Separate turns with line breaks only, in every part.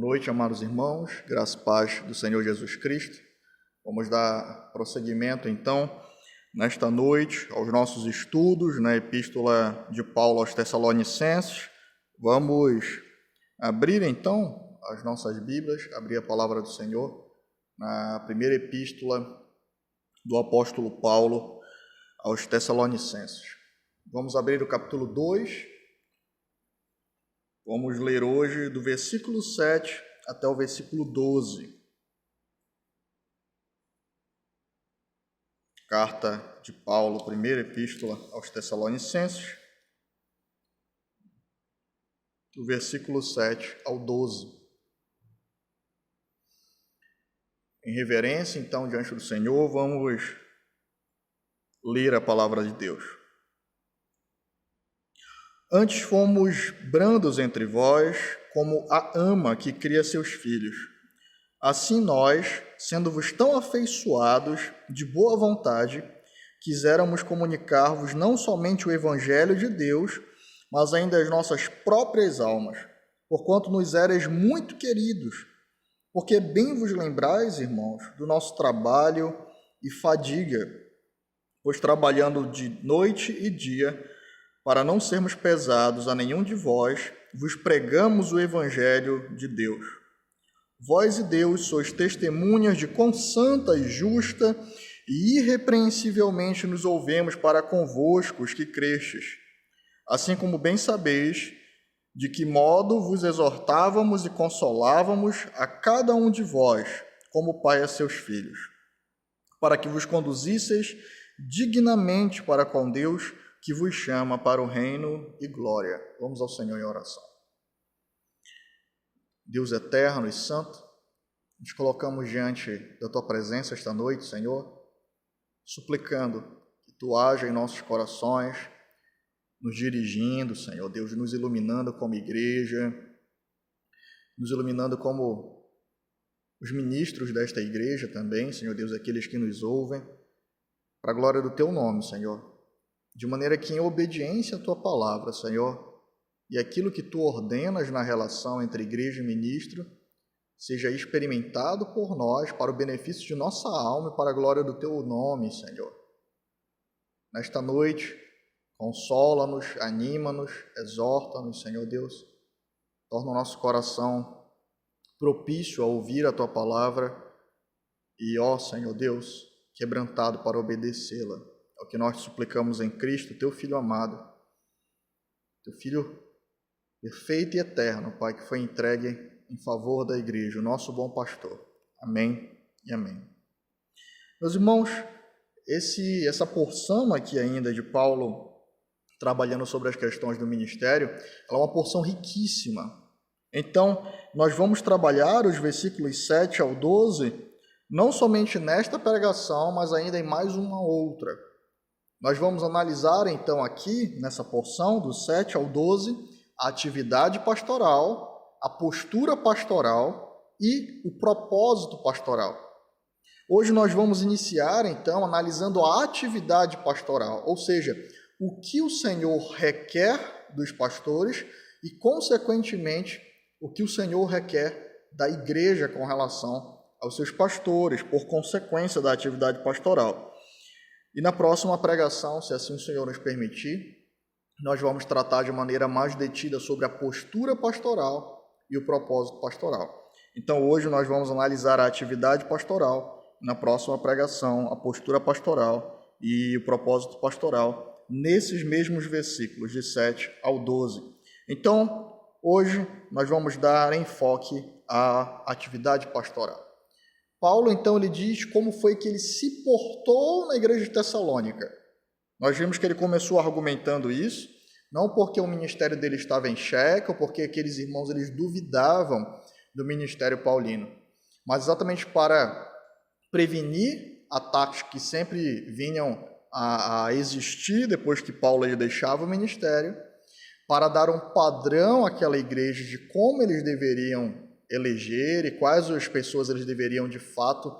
Boa noite, amados irmãos, graça e paz do Senhor Jesus Cristo. Vamos dar prosseguimento, então, nesta noite, aos nossos estudos na Epístola de Paulo aos Tessalonicenses. Vamos abrir, então, as nossas Bíblias, abrir a palavra do Senhor na primeira Epístola do apóstolo Paulo aos Tessalonicenses. Vamos abrir o capítulo 2. Vamos ler hoje do versículo 7 até o versículo 12. Carta de Paulo, primeira epístola aos Tessalonicenses, do versículo 7 ao 12. Em reverência, então, diante do Senhor, vamos ler a palavra de Deus. Antes fomos brandos entre vós, como a ama que cria seus filhos. Assim nós, sendo-vos tão afeiçoados, de boa vontade, quiséramos comunicar-vos não somente o Evangelho de Deus, mas ainda as nossas próprias almas, porquanto nos éreis muito queridos, porque bem vos lembrais, irmãos, do nosso trabalho e fadiga, pois trabalhando de noite e dia, para não sermos pesados a nenhum de vós, vos pregamos o Evangelho de Deus. Vós e Deus sois testemunhas de quão santa e justa e irrepreensivelmente nos ouvemos para convosco os que crestes. Assim como bem sabeis, de que modo vos exortávamos e consolávamos a cada um de vós, como pai a seus filhos, para que vos conduzisseis dignamente para com Deus, que vos chama para o reino e glória. Vamos ao Senhor em oração. Deus eterno e santo, nos colocamos diante da Tua presença esta noite, Senhor, suplicando que Tu haja em nossos corações, nos dirigindo, Senhor Deus, nos iluminando como igreja, nos iluminando como os ministros desta igreja também, Senhor Deus, aqueles que nos ouvem, para a glória do Teu nome, Senhor. De maneira que, em obediência à Tua palavra, Senhor, e aquilo que Tu ordenas na relação entre igreja e ministro, seja experimentado por nós para o benefício de nossa alma e para a glória do Teu nome, Senhor. Nesta noite, consola-nos, anima-nos, exorta-nos, Senhor Deus. Torna o nosso coração propício a ouvir a Tua palavra e, ó Senhor Deus, quebrantado para obedecê-la. É o que nós suplicamos em Cristo, Teu Filho amado, Teu Filho perfeito e eterno, Pai, que foi entregue em favor da igreja, o nosso bom pastor. Amém e amém. Meus irmãos, essa porção aqui ainda de Paulo, trabalhando sobre as questões do ministério, ela é uma porção riquíssima. Então, nós vamos trabalhar os versículos 7 ao 12, não somente nesta pregação, mas ainda em mais uma outra. Nós vamos analisar, então, aqui, nessa porção, do 7 ao 12, a atividade pastoral, a postura pastoral e o propósito pastoral. Hoje nós vamos iniciar, então, analisando a atividade pastoral, ou seja, o que o Senhor requer dos pastores e, consequentemente, o que o Senhor requer da igreja com relação aos seus pastores, por consequência da atividade pastoral. E na próxima pregação, se assim o Senhor nos permitir, nós vamos tratar de maneira mais detida sobre a postura pastoral e o propósito pastoral. Então, hoje nós vamos analisar a atividade pastoral, na próxima pregação, a postura pastoral e o propósito pastoral, nesses mesmos versículos, de 7 ao 12. Então, hoje nós vamos dar enfoque à atividade pastoral. Paulo, então, ele diz como foi que ele se portou na igreja de Tessalônica. Nós vimos que ele começou argumentando isso, não porque o ministério dele estava em xeque, ou porque aqueles irmãos eles duvidavam do ministério paulino, mas exatamente para prevenir ataques que sempre vinham a existir depois que Paulo ele deixava o ministério, para dar um padrão àquela igreja de como eles deveriam eleger e quais as pessoas eles deveriam de fato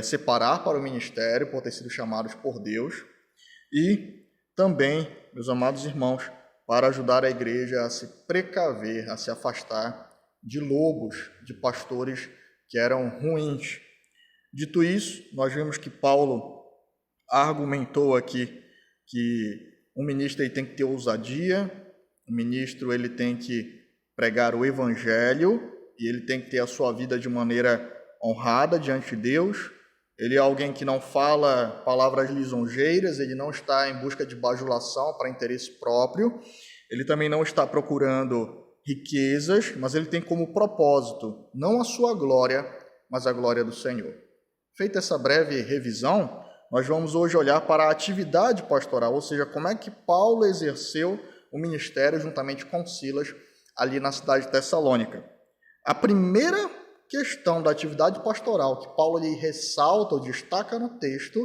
separar para o ministério por ter sido chamados por Deus, e também, meus amados irmãos, para ajudar a igreja a se precaver, a se afastar de lobos, de pastores que eram ruins. Dito isso, nós vimos que Paulo argumentou aqui que um ministro ele tem que ter ousadia, o ministro ele tem que pregar o evangelho e ele tem que ter a sua vida de maneira honrada diante de Deus. Ele é alguém que não fala palavras lisonjeiras, ele não está em busca de bajulação para interesse próprio, ele também não está procurando riquezas, mas ele tem como propósito não a sua glória, mas a glória do Senhor. Feita essa breve revisão, nós vamos hoje olhar para a atividade pastoral, ou seja, como é que Paulo exerceu o ministério juntamente com Silas ali na cidade de Tessalônica. A primeira questão da atividade pastoral que Paulo lhe ressalta ou destaca no texto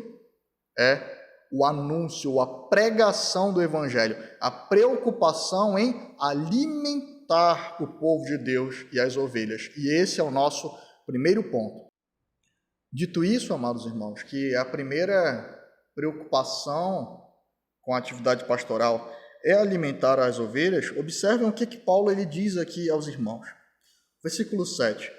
é o anúncio, a pregação do evangelho, a preocupação em alimentar o povo de Deus e as ovelhas. E esse é o nosso primeiro ponto. Dito isso, amados irmãos, que a primeira preocupação com a atividade pastoral é alimentar as ovelhas, observem o que Paulo ele diz aqui aos irmãos. Versículo 7.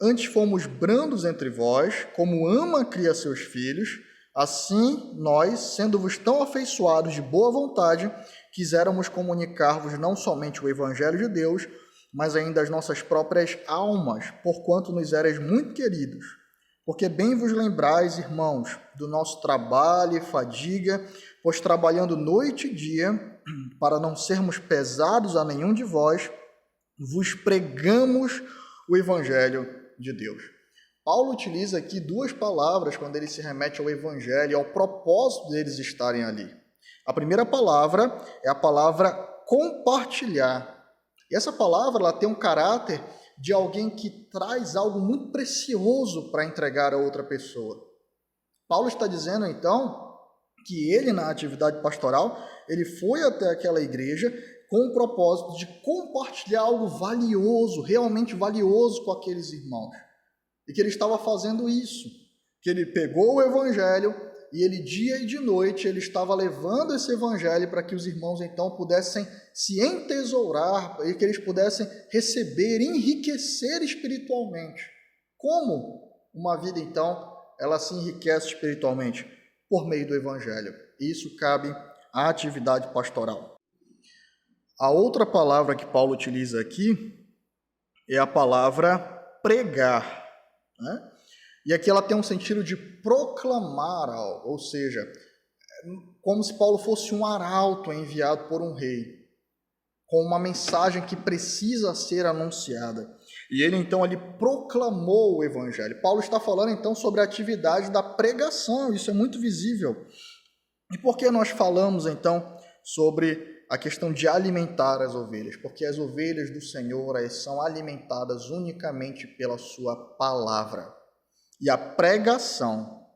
Antes fomos brandos entre vós, como ama cria seus filhos, assim nós, sendo-vos tão afeiçoados de boa vontade, quiséramos comunicar-vos não somente o evangelho de Deus, mas ainda as nossas próprias almas, porquanto nos erais muito queridos. Porque bem vos lembrais, irmãos, do nosso trabalho e fadiga, pois trabalhando noite e dia, para não sermos pesados a nenhum de vós, vos pregamos o evangelho de Deus. Paulo utiliza aqui duas palavras quando ele se remete ao evangelho e ao propósito deles estarem ali. A primeira palavra é a palavra compartilhar. E essa palavra ela tem um caráter de alguém que traz algo muito precioso para entregar a outra pessoa. Paulo está dizendo, então, que ele, na atividade pastoral, ele foi até aquela igreja com o propósito de compartilhar algo valioso, realmente valioso com aqueles irmãos. E que ele estava fazendo isso, que ele pegou o evangelho e ele, dia e de noite, ele estava levando esse evangelho para que os irmãos, então, pudessem se entesourar e que eles pudessem receber, enriquecer espiritualmente. Como uma vida, então, ela se enriquece espiritualmente? Por meio do evangelho. Isso cabe à atividade pastoral. A outra palavra que Paulo utiliza aqui é a palavra pregar, né? E aqui ela tem um sentido de proclamar algo, ou seja, como se Paulo fosse um arauto enviado por um rei, com uma mensagem que precisa ser anunciada. E ele, então, ele proclamou o evangelho. Paulo está falando, então, sobre a atividade da pregação, isso é muito visível. E por que nós falamos, então, sobre a questão de alimentar as ovelhas? Porque as ovelhas do Senhor são alimentadas unicamente pela sua palavra. E a pregação,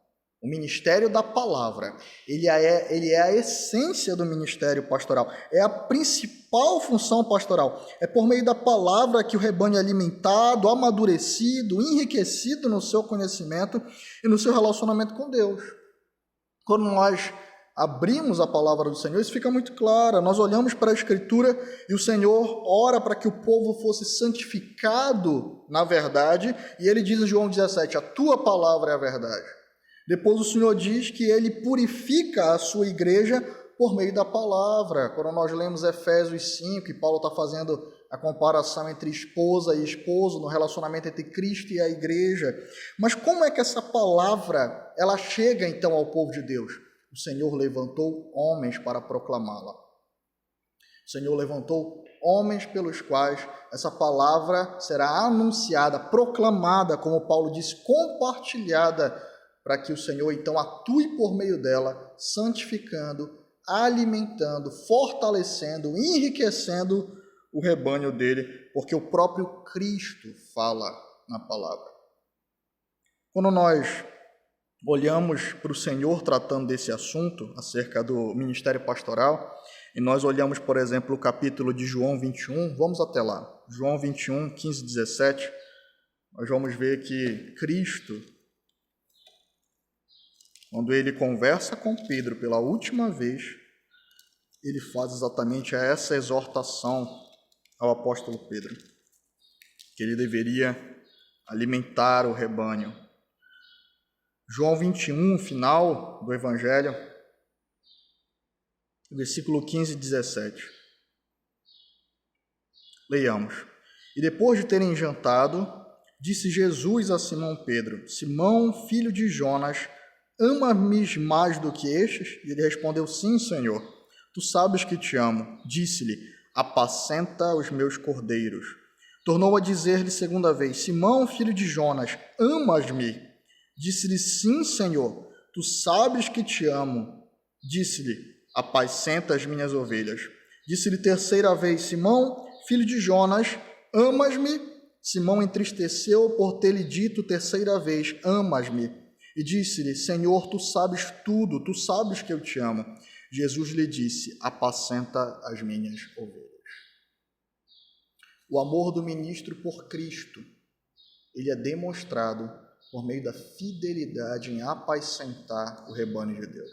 o ministério da palavra, ele é a essência do ministério pastoral, é a principal função pastoral. É por meio da palavra que o rebanho é alimentado, amadurecido, enriquecido no seu conhecimento e no seu relacionamento com Deus. Quando nós abrimos a palavra do Senhor, isso fica muito claro. Nós olhamos para a Escritura e o Senhor ora para que o povo fosse santificado na verdade, e ele diz em João 17, a tua palavra é a verdade. Depois o Senhor diz que ele purifica a sua igreja por meio da palavra. Quando nós lemos Efésios 5, e Paulo está fazendo a comparação entre esposa e esposo, no relacionamento entre Cristo e a igreja. Mas como é que essa palavra ela chega então ao povo de Deus? O Senhor levantou homens para proclamá-la. O Senhor levantou homens pelos quais essa palavra será anunciada, proclamada, como Paulo disse, compartilhada, para que o Senhor então atue por meio dela, santificando, alimentando, fortalecendo, enriquecendo o rebanho dele, porque o próprio Cristo fala na palavra. Quando nós olhamos para o Senhor tratando desse assunto, acerca do ministério pastoral, e nós olhamos, por exemplo, o capítulo de João 21, vamos até lá, João 21, 15 e 17, nós vamos ver que Cristo, quando ele conversa com Pedro pela última vez, ele faz exatamente essa exortação ao apóstolo Pedro. que ele deveria alimentar o rebanho. João 21, final do Evangelho, versículo 15 e 17. Leiamos. E depois de terem jantado, disse Jesus a Simão Pedro: Simão, filho de Jonas, ama-me mais do que estes? E ele respondeu: Sim, Senhor, tu sabes que te amo. Disse-lhe: apacenta os meus cordeiros. Tornou a dizer-lhe segunda vez: Simão, filho de Jonas, amas-me? Disse-lhe: Sim, Senhor, tu sabes que te amo. Disse-lhe: apacenta as minhas ovelhas. Disse-lhe terceira vez: Simão, filho de Jonas, amas-me? Simão entristeceu por ter-lhe dito terceira vez: amas-me? E disse-lhe: Senhor, tu sabes tudo, tu sabes que eu te amo. Jesus lhe disse: apacenta as minhas ovelhas. O amor do ministro por Cristo, ele é demonstrado por meio da fidelidade em apacentar o rebanho de Deus.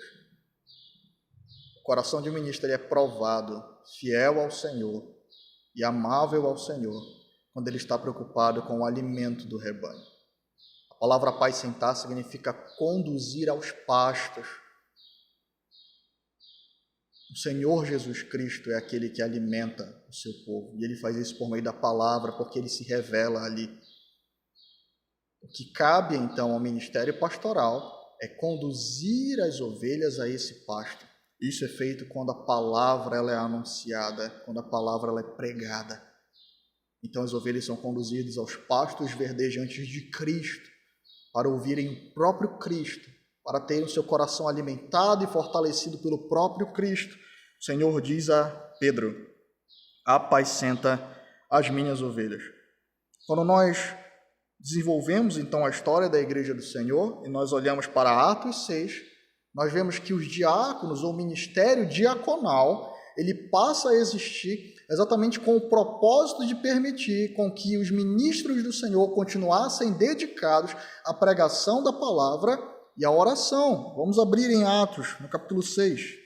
O coração de um ministro ele é provado, fiel ao Senhor e amável ao Senhor, quando ele está preocupado com o alimento do rebanho. A palavra apacentar significa conduzir aos pastos. O Senhor Jesus Cristo é aquele que alimenta o seu povo, e ele faz isso por meio da palavra, porque ele se revela ali. O que cabe, então, ao ministério pastoral é conduzir as ovelhas a esse pasto. Isso é feito quando a palavra ela é anunciada, quando a palavra ela é pregada. Então, as ovelhas são conduzidas aos pastos verdejantes de Cristo, para ouvirem o próprio Cristo, para terem o seu coração alimentado e fortalecido pelo próprio Cristo. O Senhor diz a Pedro: apacenta as minhas ovelhas. Quando nós desenvolvemos então a história da Igreja do Senhor e nós olhamos para Atos 6, nós vemos que os diáconos, ou ministério diaconal, ele passa a existir exatamente com o propósito de permitir com que os ministros do Senhor continuassem dedicados à pregação da palavra e à oração. Vamos abrir em Atos, no capítulo 6.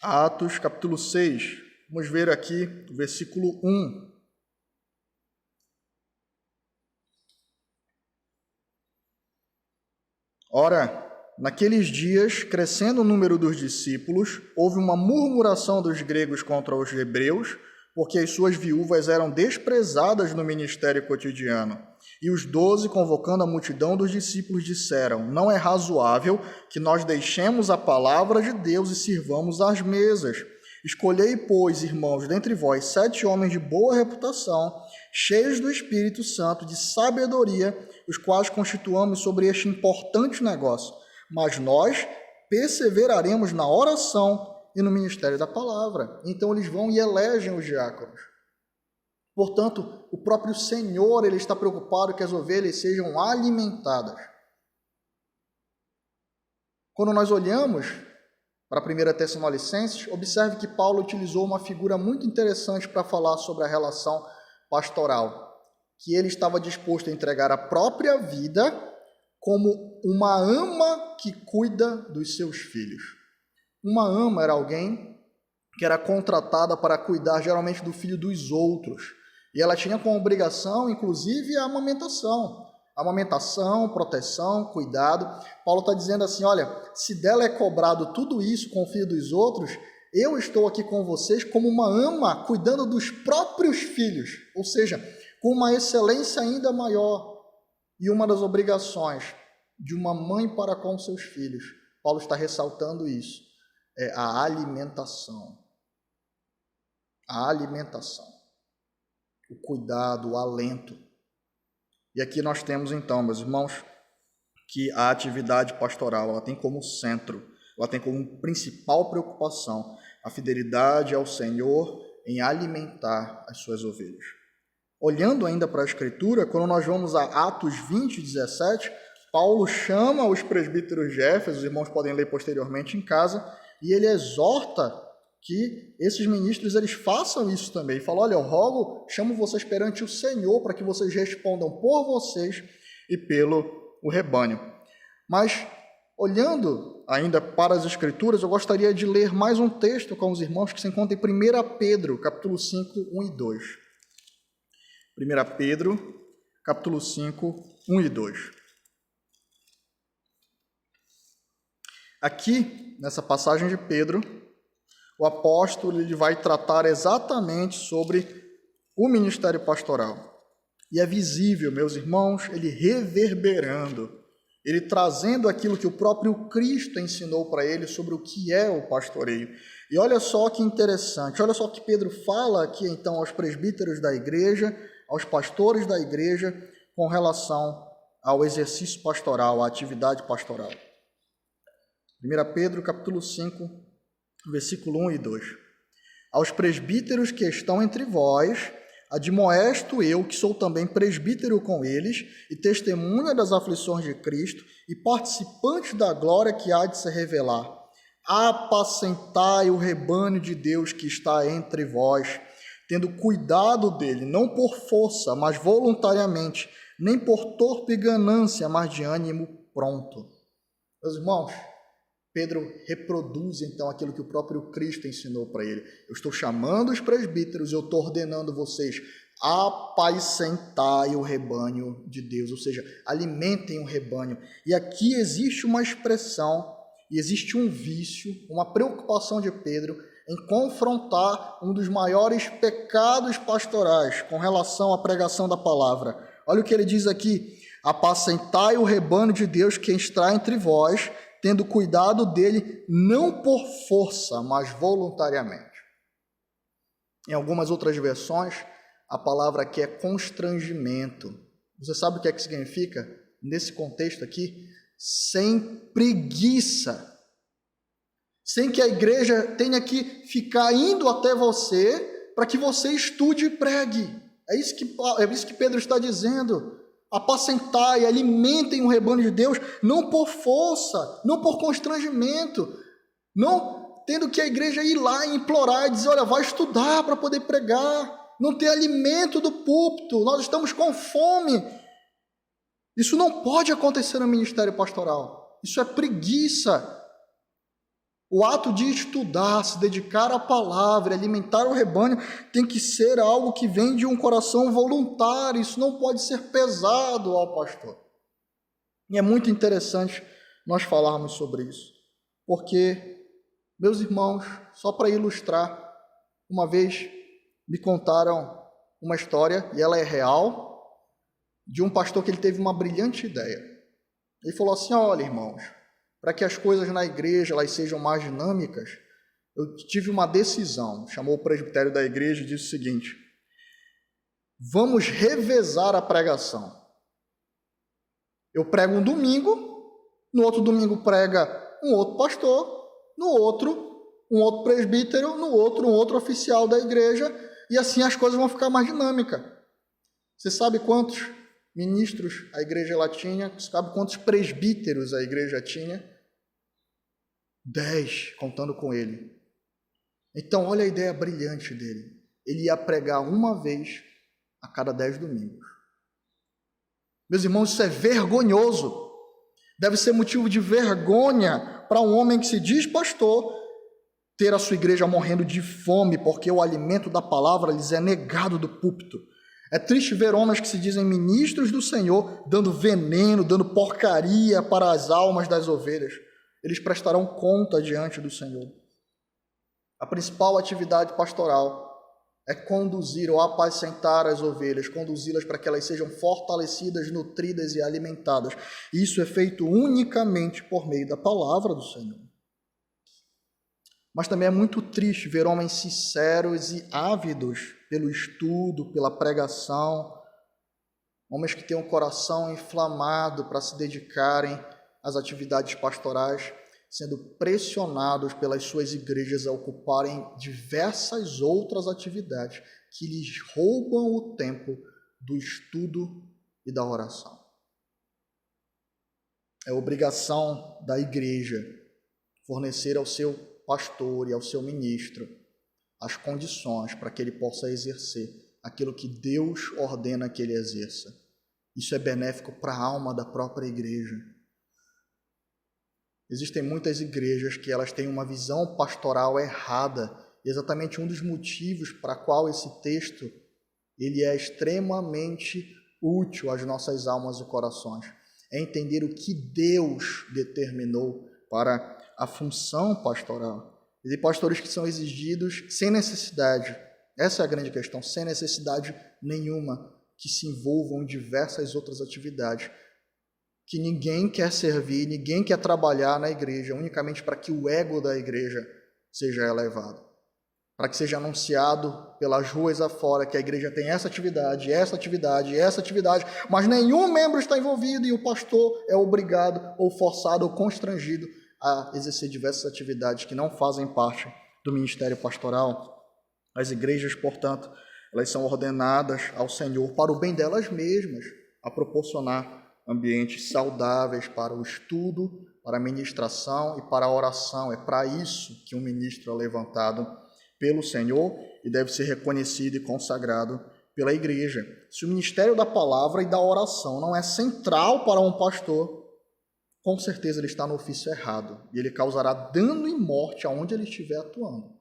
Atos, capítulo 6. Vamos ver aqui o versículo 1. Ora, naqueles dias, crescendo o número dos discípulos, houve uma murmuração dos gregos contra os hebreus, porque as suas viúvas eram desprezadas no ministério cotidiano. E os 12, convocando a multidão dos discípulos, disseram: não é razoável que nós deixemos a palavra de Deus e sirvamos às mesas. Escolhei, pois, irmãos, dentre vós 7 homens de boa reputação, cheios do Espírito Santo, de sabedoria, os quais constituamos sobre este importante negócio. Mas nós perseveraremos na oração e no ministério da palavra. Então eles vão e elegem os diáconos. Portanto, o próprio Senhor ele está preocupado que as ovelhas sejam alimentadas. Quando nós olhamos para a 1 Tessalonicenses, observe que Paulo utilizou uma figura muito interessante para falar sobre a relação pastoral, que ele estava disposto a entregar a própria vida como uma ama que cuida dos seus filhos. Uma ama era alguém que era contratada para cuidar geralmente do filho dos outros. E ela tinha como obrigação, inclusive, a amamentação. Amamentação, proteção, cuidado. Paulo está dizendo assim, olha, se dela é cobrado tudo isso com o filho dos outros, eu estou aqui com vocês como uma ama cuidando dos próprios filhos. Ou seja, com uma excelência ainda maior. E uma das obrigações de uma mãe para com seus filhos, Paulo está ressaltando isso, é a alimentação. A alimentação. O cuidado, o alento. E aqui nós temos então, meus irmãos, que a atividade pastoral ela tem como centro, ela tem como principal preocupação a fidelidade ao Senhor em alimentar as suas ovelhas. Olhando ainda para a Escritura, quando nós vamos a Atos 20, 17, Paulo chama os presbíteros de Éfeso, os irmãos podem ler posteriormente em casa, e ele exorta que esses ministros eles façam isso também. Ele fala, olha, eu rogo, chamo vocês perante o Senhor para que vocês respondam por vocês e pelo o rebanho. Mas, olhando ainda para as Escrituras, eu gostaria de ler mais um texto com os irmãos que se encontra em 1 Pedro, capítulo 5, 1 e 2. 1 Pedro, capítulo 5, 1 e 2. Aqui, nessa passagem de Pedro, o apóstolo ele vai tratar exatamente sobre o ministério pastoral. E é visível, meus irmãos, ele reverberando, ele trazendo aquilo que o próprio Cristo ensinou para ele sobre o que é o pastoreio. E olha só que interessante, olha só que Pedro fala aqui então aos presbíteros da igreja, aos pastores da igreja, com relação ao exercício pastoral, à atividade pastoral. 1 Pedro, capítulo 5, versículo 1 e 2. Aos presbíteros que estão entre vós, admoesto eu, que sou também presbítero com eles, e testemunha das aflições de Cristo, e participante da glória que há de se revelar. Apacentai o rebanho de Deus que está entre vós, tendo cuidado dele, não por força, mas voluntariamente, nem por torpe ganância, mas de ânimo pronto. Meus irmãos, Pedro reproduz então aquilo que o próprio Cristo ensinou para ele. Eu estou chamando os presbíteros, eu estou ordenando vocês, apacentai o rebanho de Deus, ou seja, alimentem o rebanho. E aqui existe uma expressão, e existe um vício, uma preocupação de Pedro em confrontar um dos maiores pecados pastorais com relação à pregação da palavra. Olha o que ele diz aqui: apacentai o rebanho de Deus que está entre vós, tendo cuidado dele não por força, mas voluntariamente. Em algumas outras versões, a palavra aqui é constrangimento. Você sabe o que é que significa, nesse contexto aqui? Sem preguiça. Sem que a igreja tenha que ficar indo até você para que você estude e pregue. É isso que Pedro está dizendo. Apacentai, alimentem o rebanho de Deus, não por força, não por constrangimento, não tendo que a igreja ir lá e implorar e dizer, olha, vai estudar para poder pregar, não ter alimento do púlpito, nós estamos com fome. Isso não pode acontecer no ministério pastoral, isso é preguiça. O ato de estudar, se dedicar à palavra, alimentar o rebanho, tem que ser algo que vem de um coração voluntário. Isso não pode ser pesado ao pastor. E é muito interessante nós falarmos sobre isso, porque, meus irmãos, só para ilustrar, uma vez me contaram uma história, e ela é real, de um pastor que ele teve uma brilhante ideia. Ele falou assim, olha, irmãos, para que as coisas na igreja elas sejam mais dinâmicas, eu tive uma decisão. Chamou o presbitério da igreja e disse o seguinte: vamos revezar a pregação. Eu prego um domingo, no outro domingo prega um outro pastor, no outro um outro presbítero, no outro um outro oficial da igreja, e assim as coisas vão ficar mais dinâmicas. Você sabe quantos ministros a igreja lá tinha? Você sabe quantos presbíteros a igreja tinha? 10, contando com ele. Então, olha a ideia brilhante dele. Ele ia pregar uma vez a cada 10 domingos. Meus irmãos, isso é vergonhoso. Deve ser motivo de vergonha para um homem que se diz pastor ter a sua igreja morrendo de fome porque o alimento da palavra lhes é negado do púlpito. É triste ver homens que se dizem ministros do Senhor dando veneno, dando porcaria para as almas das ovelhas. Eles prestarão conta diante do Senhor. A principal atividade pastoral é conduzir ou apacentar as ovelhas, conduzi-las para que elas sejam fortalecidas, nutridas e alimentadas. Isso é feito unicamente por meio da palavra do Senhor. Mas também é muito triste ver homens sinceros e ávidos pelo estudo, pela pregação, homens que têm um coração inflamado para se dedicarem às atividades pastorais, sendo pressionados pelas suas igrejas a ocuparem diversas outras atividades que lhes roubam o tempo do estudo e da oração. É obrigação da igreja fornecer ao seu pastor e ao seu ministro as condições para que ele possa exercer aquilo que Deus ordena que ele exerça. Isso é benéfico para a alma da própria igreja. existem muitas igrejas que elas têm uma visão pastoral errada. E exatamente um dos motivos para qual esse texto ele é extremamente útil às nossas almas e corações. É entender o que Deus determinou para a função pastoral. Existem pastores que são exigidos sem necessidade. Essa é a grande questão, sem necessidade nenhuma, que se envolvam em diversas outras atividades. Que ninguém quer servir, ninguém quer trabalhar na igreja, unicamente para que o ego da igreja seja elevado. Para que seja anunciado pelas ruas afora que a igreja tem essa atividade, essa atividade, essa atividade, mas nenhum membro está envolvido e o pastor é obrigado ou forçado ou constrangido a exercer diversas atividades que não fazem parte do ministério pastoral. As igrejas, portanto, elas são ordenadas ao Senhor para o bem delas mesmas, a proporcionar ambientes saudáveis para o estudo, para a ministração e para a oração. É para isso que um ministro é levantado pelo Senhor e deve ser reconhecido e consagrado pela igreja. Se o ministério da palavra e da oração não é central para um pastor, com certeza ele está no ofício errado e ele causará dano e morte aonde ele estiver atuando.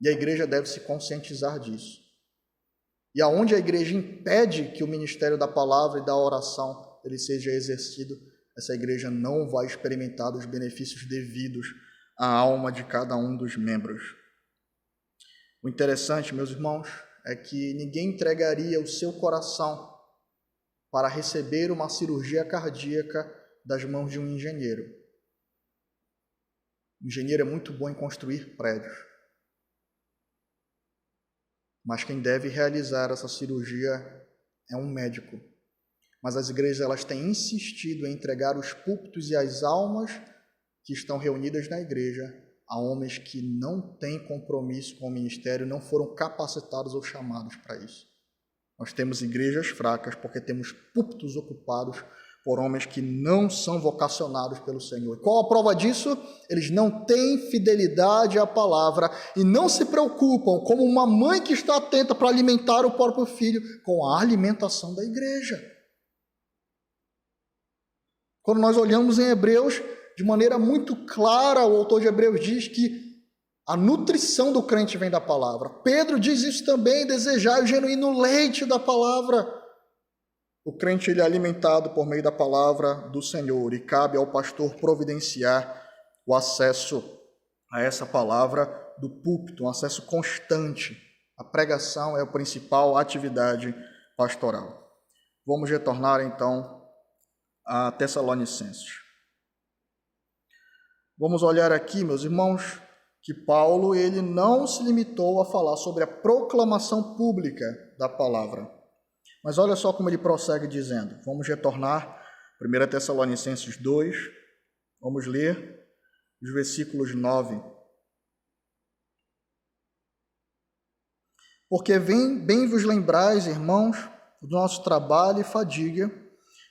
E a igreja deve se conscientizar disso. E aonde a igreja impede que o ministério da palavra e da oração ele seja exercido, essa igreja não vai experimentar os benefícios devidos à alma de cada um dos membros. O interessante, meus irmãos, é que ninguém entregaria o seu coração para receber uma cirurgia cardíaca das mãos de um engenheiro. O engenheiro é muito bom em construir prédios. Mas quem deve realizar essa cirurgia é um médico. Mas as igrejas elas têm insistido em entregar os púlpitos e as almas que estão reunidas na igreja a homens que não têm compromisso com o ministério, não foram capacitados ou chamados para isso. Nós temos igrejas fracas porque temos púlpitos ocupados por homens que não são vocacionados pelo Senhor. E qual a prova disso? Eles não têm fidelidade à palavra e não se preocupam, como uma mãe que está atenta para alimentar o próprio filho, com a alimentação da igreja. Quando nós olhamos em Hebreus, de maneira muito clara, o autor de Hebreus diz que a nutrição do crente vem da palavra. Pedro diz isso também, desejar o genuíno leite da palavra. O crente ele é alimentado por meio da palavra do Senhor e cabe ao pastor providenciar o acesso a essa palavra do púlpito, um acesso constante. A pregação é a principal atividade pastoral. Vamos retornar então a Tessalonicenses. Vamos olhar aqui, meus irmãos, que Paulo ele não se limitou a falar sobre a proclamação pública da palavra. Mas olha só como ele prossegue dizendo. Vamos retornar 1 Tessalonicenses 2, vamos ler os versículos 9. Porque bem vos lembrais, irmãos, do nosso trabalho e fadiga,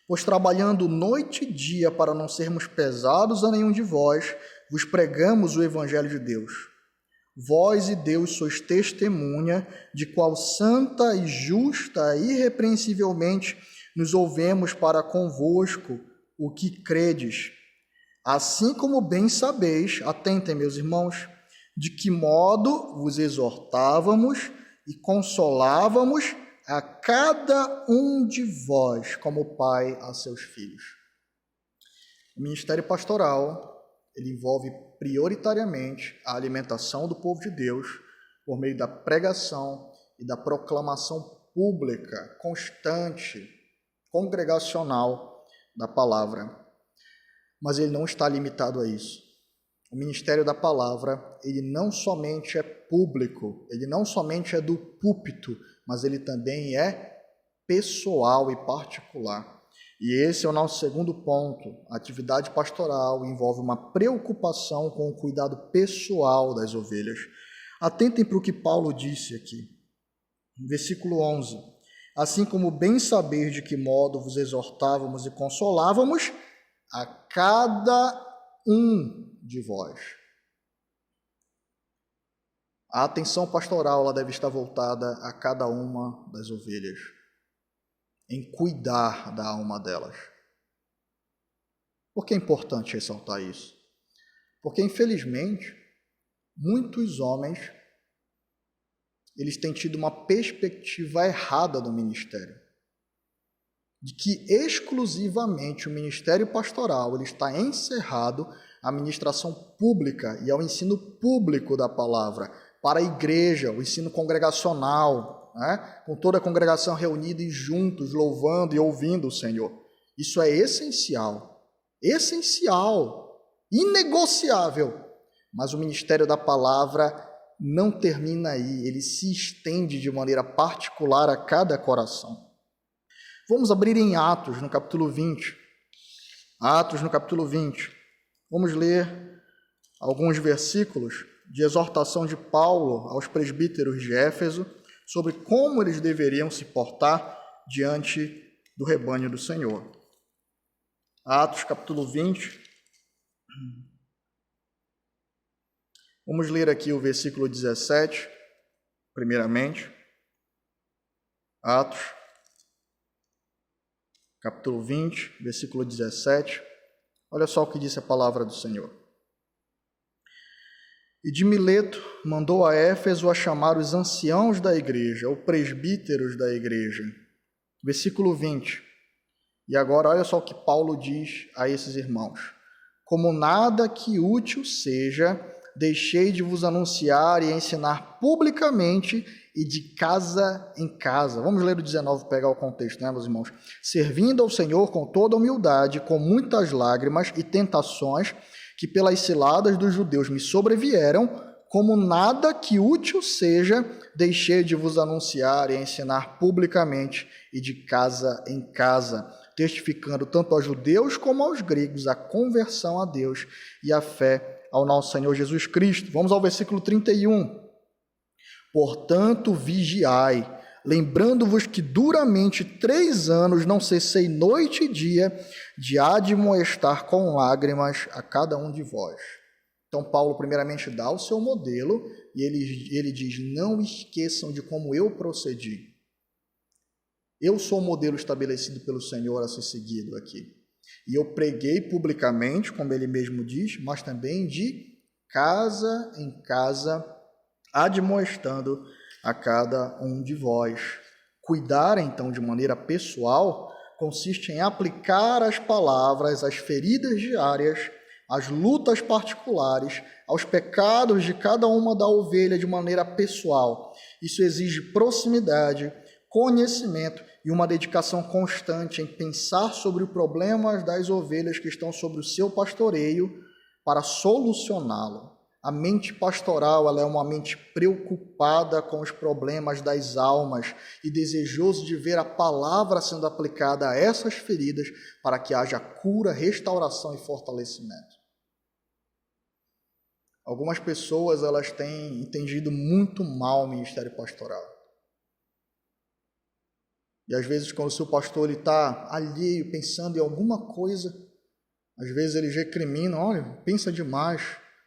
pois trabalhando noite e dia para não sermos pesados a nenhum de vós, vos pregamos o Evangelho de Deus. Vós e Deus sois testemunha de qual santa e justa e irrepreensivelmente nos ouvemos para convosco o que credes. Assim como bem sabeis, atentem, meus irmãos, de que modo vos exortávamos e consolávamos a cada um de vós, como pai a seus filhos. O ministério pastoral, ele envolve prioritariamente a alimentação do povo de Deus por meio da pregação e da proclamação pública, constante, congregacional da palavra. Mas ele não está limitado a isso. O ministério da palavra, ele não somente é público, ele não somente é do púlpito, mas ele também é pessoal e particular. E esse é o nosso segundo ponto. A atividade pastoral envolve uma preocupação com o cuidado pessoal das ovelhas. Atentem para o que Paulo disse aqui. No versículo 11. Assim como bem saber de que modo vos exortávamos e consolávamos a cada um de vós. A atenção pastoral ela deve estar voltada a cada uma das ovelhas, em cuidar da alma delas. Por que é importante ressaltar isso? Porque, infelizmente, muitos homens eles têm tido uma perspectiva errada do ministério, de que exclusivamente o ministério pastoral ele está encerrado à ministração pública e ao ensino público da palavra, para a igreja, o ensino congregacional, né? Com toda a congregação reunida e juntos, louvando e ouvindo o Senhor. Isso é essencial, inegociável, mas o ministério da palavra não termina aí, ele se estende de maneira particular a cada coração. Vamos abrir em Atos, no capítulo 20. Atos, no capítulo 20. Vamos ler alguns versículos de exortação de Paulo aos presbíteros de Éfeso sobre como eles deveriam se portar diante do rebanho do Senhor. Atos, capítulo 20. Vamos ler aqui o versículo 17, primeiramente. Atos, capítulo 20, versículo 17. Olha só o que disse a palavra do Senhor. E de Mileto mandou a Éfeso a chamar os anciãos da igreja, ou presbíteros da igreja. Versículo 20. E agora olha só o que Paulo diz a esses irmãos. Como nada que útil seja, deixei de vos anunciar e ensinar publicamente e de casa em casa. Vamos ler o 19, pegar o contexto, né, meus irmãos? Servindo ao Senhor com toda humildade, com muitas lágrimas e tentações, que pelas ciladas dos judeus me sobrevieram, como nada que útil seja, deixei de vos anunciar e ensinar publicamente e de casa em casa, testificando tanto aos judeus como aos gregos a conversão a Deus e a fé ao nosso Senhor Jesus Cristo. Vamos ao versículo 31. Portanto, vigiai, lembrando-vos que duramente 3 anos não cessei noite e dia de admoestar com lágrimas a cada um de vós. Então, Paulo primeiramente dá o seu modelo e ele diz, não esqueçam de como eu procedi. Eu sou o modelo estabelecido pelo Senhor a ser seguido aqui. E eu preguei publicamente, como ele mesmo diz, mas também de casa em casa, admoestando a cada um de vós. Cuidar, então, de maneira pessoal, consiste em aplicar as palavras às feridas diárias, às lutas particulares, aos pecados de cada uma da ovelha de maneira pessoal. Isso exige proximidade, conhecimento e uma dedicação constante em pensar sobre os problemas das ovelhas que estão sobre o seu pastoreio para solucioná-lo. A mente pastoral ela é uma mente preocupada com os problemas das almas e desejoso de ver a palavra sendo aplicada a essas feridas para que haja cura, restauração e fortalecimento. Algumas pessoas elas têm entendido muito mal o ministério pastoral. E às vezes, quando o seu pastor está alheio, pensando em alguma coisa, às vezes eles recriminam, olha, pensa demais,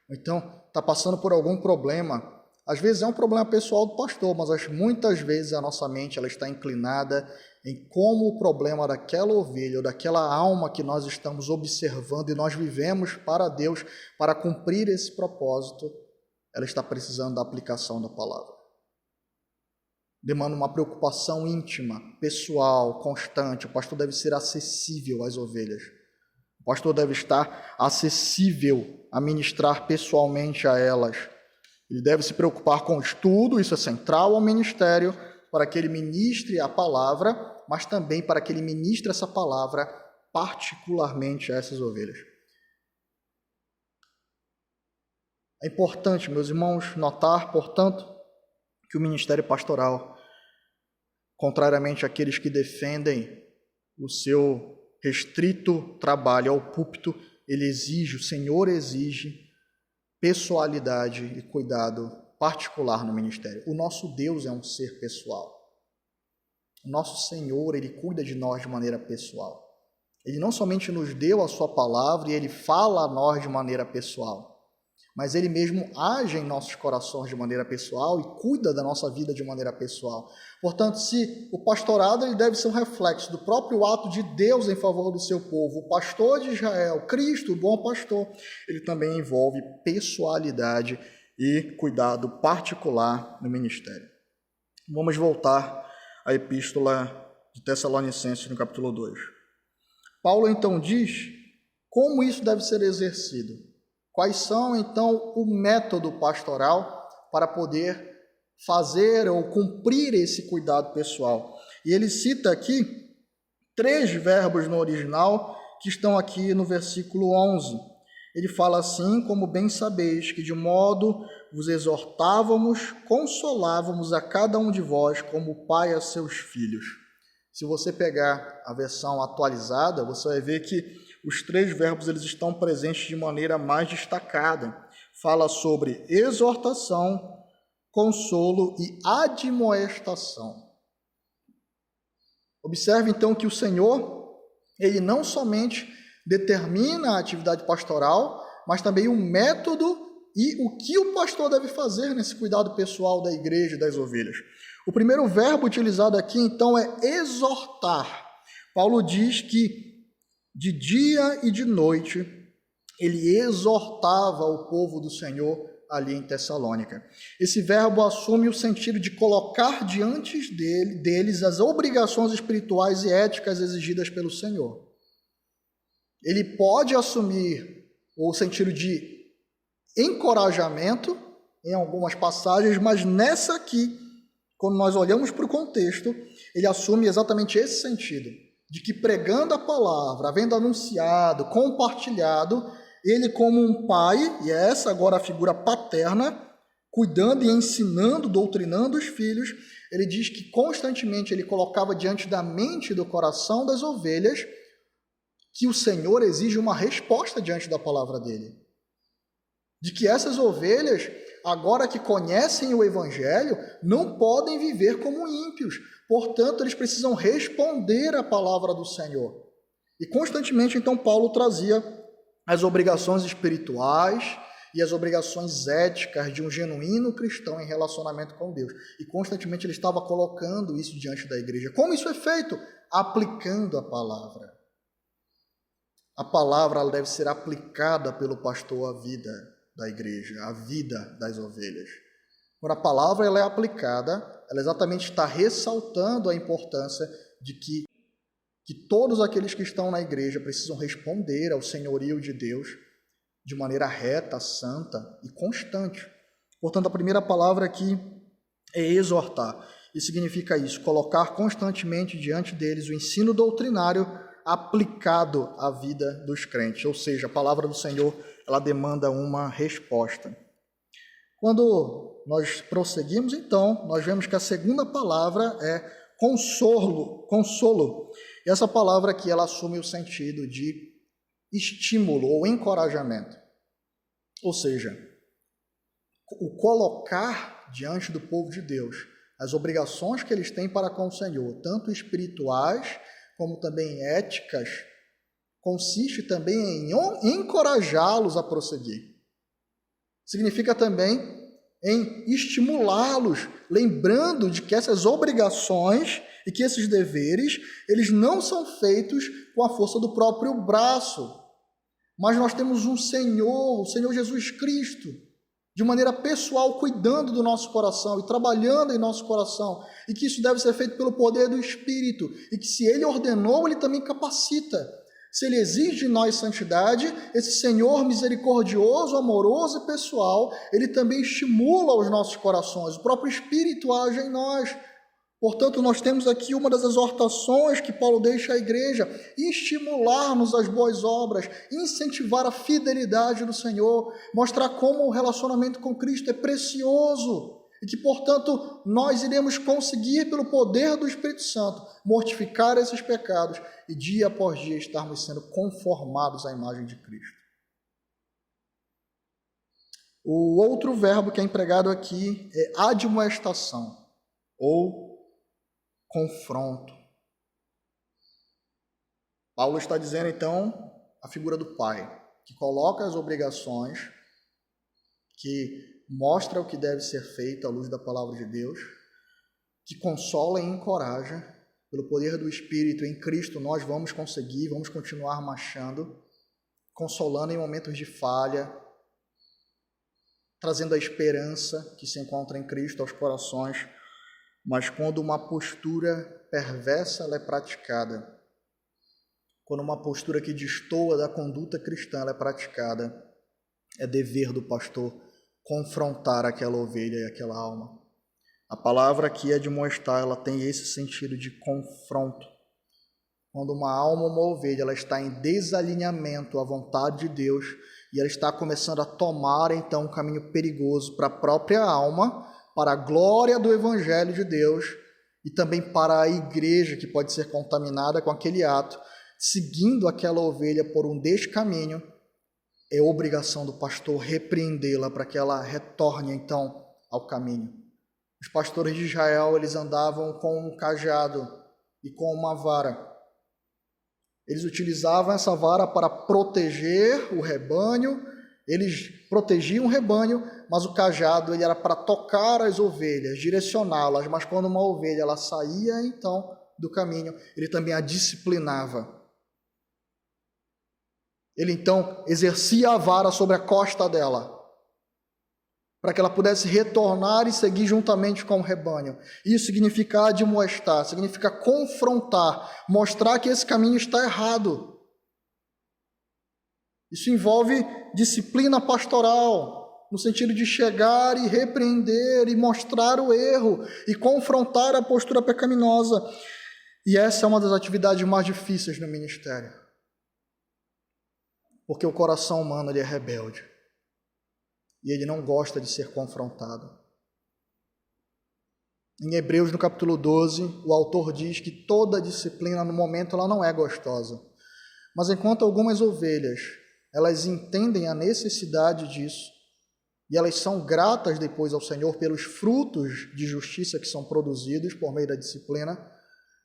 ou então está passando por algum problema. Às vezes é um problema pessoal do pastor, mas muitas vezes a nossa mente ela está inclinada em como o problema daquela ovelha ou daquela alma que nós estamos observando e nós vivemos para Deus, para cumprir esse propósito, ela está precisando da aplicação da palavra. Demanda uma preocupação íntima, pessoal, constante. O pastor deve ser acessível às ovelhas. O pastor deve estar acessível a ministrar pessoalmente a elas. Ele deve se preocupar com o estudo, isso é central ao ministério, para que ele ministre a palavra, mas também para que ele ministre essa palavra particularmente a essas ovelhas. É importante, meus irmãos, notar, portanto, que o ministério pastoral, contrariamente àqueles que defendem o seu restrito trabalho ao púlpito, ele exige, o Senhor exige pessoalidade e cuidado particular no ministério. O nosso Deus é um ser pessoal. O nosso Senhor, ele cuida de nós de maneira pessoal. Ele não somente nos deu a sua palavra e ele fala a nós de maneira pessoal, mas ele mesmo age em nossos corações de maneira pessoal e cuida da nossa vida de maneira pessoal. Portanto, se o pastorado ele deve ser um reflexo do próprio ato de Deus em favor do seu povo, o pastor de Israel, Cristo, o bom pastor, ele também envolve pessoalidade e cuidado particular no ministério. Vamos voltar à epístola de Tessalonicenses, no capítulo 2. Paulo, então, diz como isso deve ser exercido. Quais são, então, o método pastoral para poder fazer ou cumprir esse cuidado pessoal? E ele cita aqui 3 verbos no original que estão aqui no versículo 11. Ele fala assim: como bem sabeis que de modo vos exortávamos, consolávamos a cada um de vós como pai a seus filhos. Se você pegar a versão atualizada, você vai ver que os 3 verbos eles estão presentes de maneira mais destacada. Fala sobre exortação, consolo e admoestação. Observe então que o Senhor, ele não somente determina a atividade pastoral, mas também o método e o que o pastor deve fazer nesse cuidado pessoal da igreja e das ovelhas. O primeiro verbo utilizado aqui, então, é exortar. Paulo diz que de dia e de noite ele exortava o povo do Senhor ali em Tessalônica. Esse verbo assume o sentido de colocar diante deles as obrigações espirituais e éticas exigidas pelo Senhor. Ele pode assumir o sentido de encorajamento em algumas passagens, mas nessa aqui, quando nós olhamos para o contexto, ele assume exatamente esse sentido, de que pregando a palavra, havendo anunciado, compartilhado, ele como um pai, e é essa agora a figura paterna, cuidando e ensinando, doutrinando os filhos, ele diz que constantemente ele colocava diante da mente e do coração das ovelhas que o Senhor exige uma resposta diante da palavra dele. De que essas ovelhas, agora que conhecem o Evangelho, não podem viver como ímpios. Portanto, eles precisam responder à palavra do Senhor. E constantemente, então, Paulo trazia as obrigações espirituais e as obrigações éticas de um genuíno cristão em relacionamento com Deus. E constantemente ele estava colocando isso diante da igreja. Como isso é feito? Aplicando a palavra. A palavra ela deve ser aplicada pelo pastor à vida da igreja, à vida das ovelhas. Quando a palavra ela é aplicada, ela exatamente está ressaltando a importância de que todos aqueles que estão na igreja precisam responder ao senhorio de Deus de maneira reta, santa e constante. Portanto, a primeira palavra aqui é exortar. E significa isso, colocar constantemente diante deles o ensino doutrinário aplicado à vida dos crentes. Ou seja, a palavra do Senhor ela demanda uma resposta. Quando nós prosseguimos, então, nós vemos que a segunda palavra é consolo. E essa palavra aqui, ela assume o sentido de estímulo ou encorajamento. Ou seja, o colocar diante do povo de Deus as obrigações que eles têm para com o Senhor, tanto espirituais como também éticas, consiste também em encorajá-los a prosseguir. Significa também em estimulá-los, lembrando de que essas obrigações e que esses deveres, eles não são feitos com a força do próprio braço, mas nós temos um Senhor, o Senhor Jesus Cristo, de maneira pessoal, cuidando do nosso coração e trabalhando em nosso coração, e que isso deve ser feito pelo poder do Espírito, e que se Ele ordenou, Ele também capacita. Se Ele exige de nós santidade, esse Senhor misericordioso, amoroso e pessoal, Ele também estimula os nossos corações, o próprio Espírito age em nós. Portanto, nós temos aqui uma das exortações que Paulo deixa à igreja, estimular-nos às boas obras, incentivar a fidelidade do Senhor, mostrar como o relacionamento com Cristo é precioso e que, portanto, nós iremos conseguir, pelo poder do Espírito Santo, mortificar esses pecados e dia após dia estarmos sendo conformados à imagem de Cristo. O outro verbo que é empregado aqui é admoestação, ou confronto. Paulo está dizendo, então, a figura do pai, que coloca as obrigações que mostra o que deve ser feito à luz da palavra de Deus, que consola e encoraja. Pelo poder do Espírito em Cristo nós vamos conseguir, vamos continuar marchando, consolando em momentos de falha, trazendo a esperança que se encontra em Cristo aos corações. Mas quando uma postura perversa ela é praticada, quando uma postura que destoa da conduta cristã ela é praticada, é dever do pastor confrontar aquela ovelha e aquela alma. A palavra aqui é admoestar, ela tem esse sentido de confronto. Quando uma alma ou uma ovelha ela está em desalinhamento à vontade de Deus e ela está começando a tomar então um caminho perigoso para a própria alma, para a glória do Evangelho de Deus e também para a igreja que pode ser contaminada com aquele ato, seguindo aquela ovelha por um descaminho, é obrigação do pastor repreendê-la para que ela retorne então ao caminho. Os pastores de Israel, eles andavam com um cajado e com uma vara. Eles utilizavam essa vara para proteger o rebanho, eles protegiam o rebanho, mas o cajado ele era para tocar as ovelhas, direcioná-las, mas quando uma ovelha ela saía então do caminho, ele também a disciplinava. Ele então exercia a vara sobre a costa dela, para que ela pudesse retornar e seguir juntamente com o rebanho. Isso significa admoestar, significa confrontar, mostrar que esse caminho está errado. Isso envolve disciplina pastoral, no sentido de chegar e repreender e mostrar o erro e confrontar a postura pecaminosa. E essa é uma das atividades mais difíceis no ministério. Porque o coração humano ele é rebelde. E ele não gosta de ser confrontado. Em Hebreus, no capítulo 12, o autor diz que toda disciplina, no momento, ela não é gostosa. Mas enquanto algumas ovelhas, elas entendem a necessidade disso, e elas são gratas depois ao Senhor pelos frutos de justiça que são produzidos por meio da disciplina,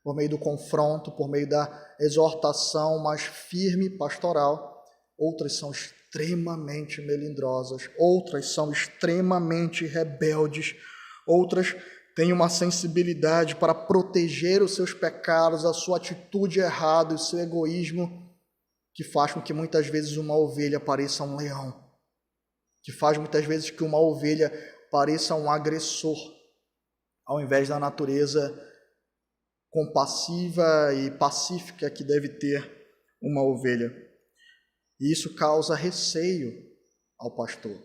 por meio do confronto, por meio da exortação mais firme pastoral, outras são extremamente melindrosas, outras são extremamente rebeldes, outras têm uma sensibilidade para proteger os seus pecados, a sua atitude errada, o seu egoísmo, que faz com que muitas vezes uma ovelha pareça um leão, que faz muitas vezes que uma ovelha pareça um agressor, ao invés da natureza compassiva e pacífica que deve ter uma ovelha. E isso causa receio ao pastor.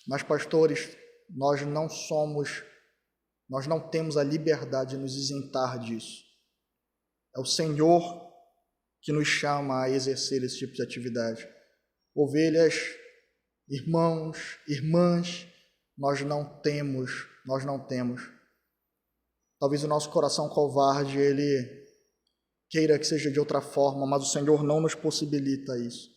Mas, pastores, nós não temos a liberdade de nos isentar disso. É o Senhor que nos chama a exercer esse tipo de atividade. Ovelhas, irmãos, irmãs, nós não temos. Talvez o nosso coração covarde, ele queira que seja de outra forma, mas o Senhor não nos possibilita isso.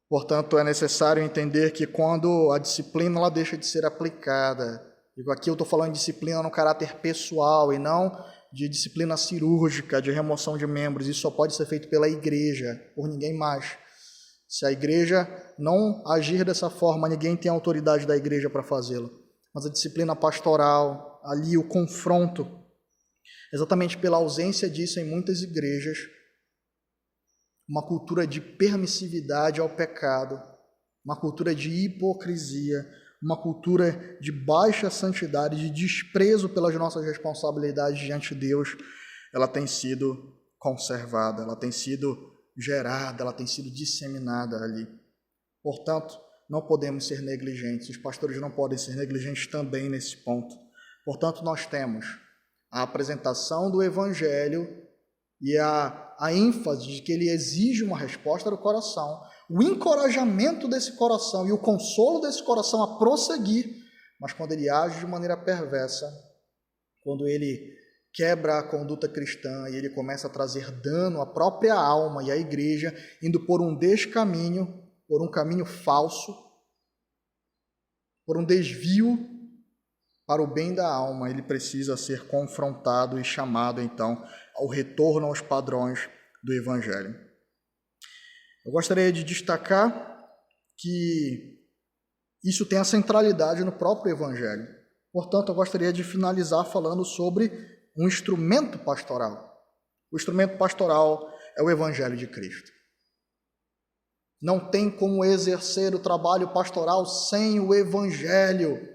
Portanto, é necessário entender que quando a disciplina ela deixa de ser aplicada, aqui eu estou falando de disciplina no caráter pessoal e não de disciplina cirúrgica, de remoção de membros, isso só pode ser feito pela igreja, por ninguém mais. Se a igreja não agir dessa forma, ninguém tem autoridade da igreja para fazê-lo. Mas a disciplina pastoral, ali o confronto, exatamente pela ausência disso em muitas igrejas, uma cultura de permissividade ao pecado, uma cultura de hipocrisia, uma cultura de baixa santidade, de desprezo pelas nossas responsabilidades diante de Deus, ela tem sido conservada, ela tem sido gerada, ela tem sido disseminada ali. Portanto, não podemos ser negligentes, os pastores não podem ser negligentes também nesse ponto. Portanto, nós temos a apresentação do Evangelho e a ênfase de que ele exige uma resposta do coração, o encorajamento desse coração e o consolo desse coração a prosseguir, mas quando ele age de maneira perversa, quando ele quebra a conduta cristã e ele começa a trazer dano à própria alma e à igreja, indo por um descaminho, por um caminho falso, por um desvio para o bem da alma, ele precisa ser confrontado e chamado, então, ao retorno aos padrões do Evangelho. Eu gostaria de destacar que isso tem a centralidade no próprio Evangelho. Portanto, eu gostaria de finalizar falando sobre um instrumento pastoral. O instrumento pastoral é o Evangelho de Cristo. Não tem como exercer o trabalho pastoral sem o Evangelho.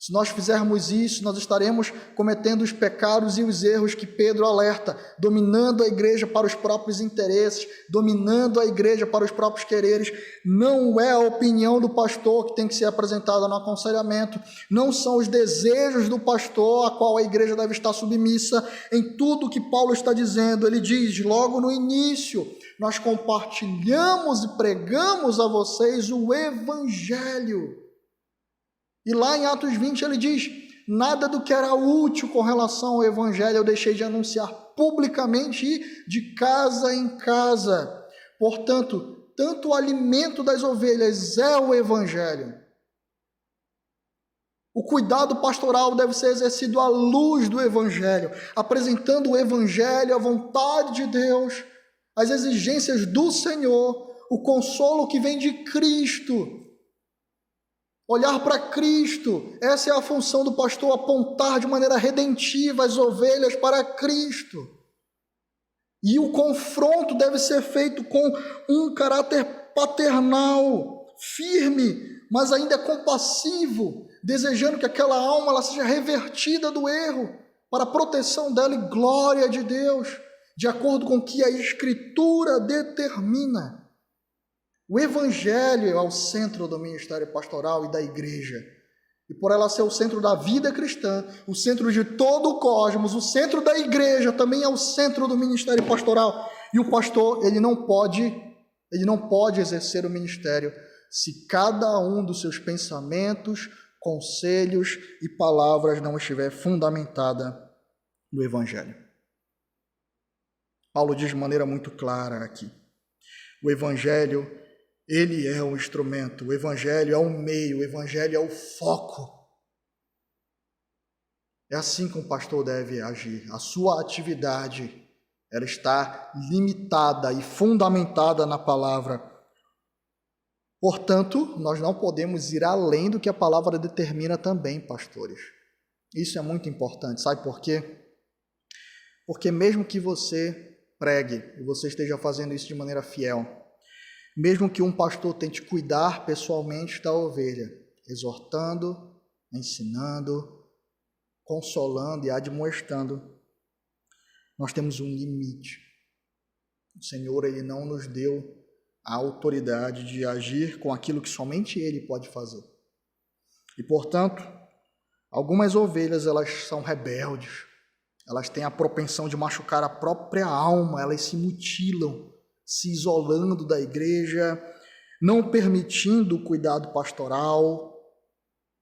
Se nós fizermos isso, nós estaremos cometendo os pecados e os erros que Pedro alerta, dominando a igreja para os próprios interesses, dominando a igreja para os próprios quereres. Não é a opinião do pastor que tem que ser apresentada no aconselhamento, não são os desejos do pastor a qual a igreja deve estar submissa. Em tudo que Paulo está dizendo, ele diz logo no início: nós compartilhamos e pregamos a vocês o Evangelho. E lá em Atos 20 ele diz: nada do que era útil com relação ao Evangelho eu deixei de anunciar publicamente e de casa em casa. Portanto, tanto o alimento das ovelhas é o Evangelho. O cuidado pastoral deve ser exercido à luz do Evangelho, apresentando o Evangelho, a vontade de Deus, as exigências do Senhor, o consolo que vem de Cristo. Olhar para Cristo, essa é a função do pastor, apontar de maneira redentiva as ovelhas para Cristo. E o confronto deve ser feito com um caráter paternal, firme, mas ainda compassivo, desejando que aquela alma ela seja revertida do erro, para a proteção dela e glória de Deus, de acordo com o que a Escritura determina. O Evangelho é o centro do ministério pastoral e da igreja. E por ela ser o centro da vida cristã, o centro de todo o cosmos, o centro da igreja também é o centro do ministério pastoral. E o pastor, ele não pode exercer o ministério se cada um dos seus pensamentos, conselhos e palavras não estiver fundamentada no Evangelho. Paulo diz de maneira muito clara aqui: o Evangelho, ele é o instrumento, o Evangelho é o meio, o Evangelho é o foco. É assim que um pastor deve agir. A sua atividade, ela está limitada e fundamentada na palavra. Portanto, nós não podemos ir além do que a palavra determina também, pastores. Isso é muito importante. Sabe por quê? Porque mesmo que você pregue e você esteja fazendo isso de maneira fiel, mesmo que um pastor tente cuidar pessoalmente da ovelha, exortando, ensinando, consolando e admoestando, nós temos um limite. O Senhor, ele não nos deu a autoridade de agir com aquilo que somente Ele pode fazer. E, portanto, algumas ovelhas, elas são rebeldes, elas têm a propensão de machucar a própria alma, elas se mutilam, se isolando da igreja, não permitindo o cuidado pastoral,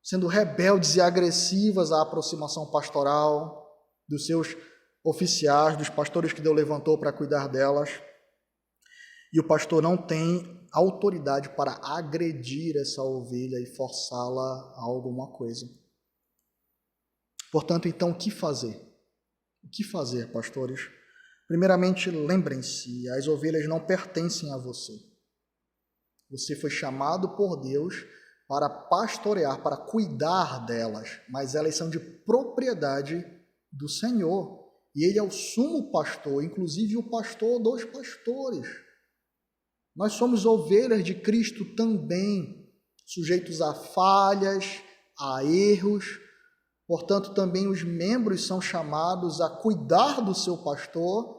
sendo rebeldes e agressivas à aproximação pastoral dos seus oficiais, dos pastores que Deus levantou para cuidar delas. E o pastor não tem autoridade para agredir essa ovelha e forçá-la a alguma coisa. Portanto, então, o que fazer? O que fazer, pastores? Primeiramente, lembrem-se, as ovelhas não pertencem a você. Você foi chamado por Deus para pastorear, para cuidar delas, mas elas são de propriedade do Senhor. E Ele é o sumo pastor, inclusive o pastor dos pastores. Nós somos ovelhas de Cristo também, sujeitos a falhas, a erros. Portanto, também os membros são chamados a cuidar do seu pastor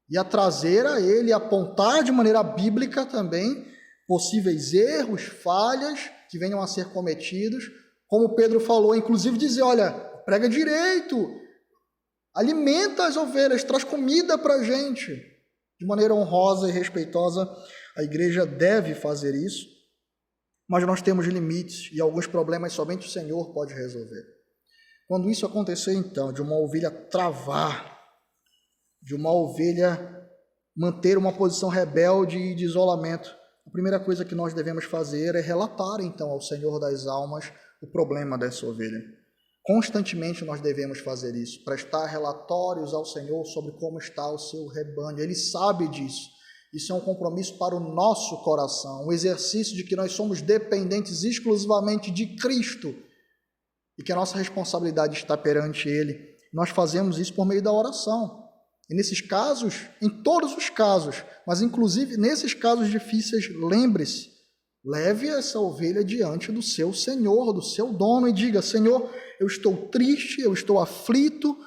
e a trazer a ele, apontar de maneira bíblica também possíveis erros, falhas que venham a ser cometidos. Como Pedro falou, inclusive dizer, olha, prega direito, alimenta as ovelhas, traz comida para a gente. De maneira honrosa e respeitosa, a igreja deve fazer isso. Mas nós temos limites e alguns problemas somente o Senhor pode resolver. Quando isso acontecer, então, de uma ovelha travar, de uma ovelha manter uma posição rebelde e de isolamento, a primeira coisa que nós devemos fazer é relatar, então, ao Senhor das almas o problema dessa ovelha. Constantemente nós devemos fazer isso, prestar relatórios ao Senhor sobre como está o seu rebanho. Ele sabe disso. Isso é um compromisso para o nosso coração, um exercício de que nós somos dependentes exclusivamente de Cristo e que a nossa responsabilidade está perante Ele. Nós fazemos isso por meio da oração. E nesses casos, em todos os casos, mas inclusive nesses casos difíceis, lembre-se, leve essa ovelha diante do seu Senhor, do seu dono, e diga: Senhor, eu estou triste, eu estou aflito,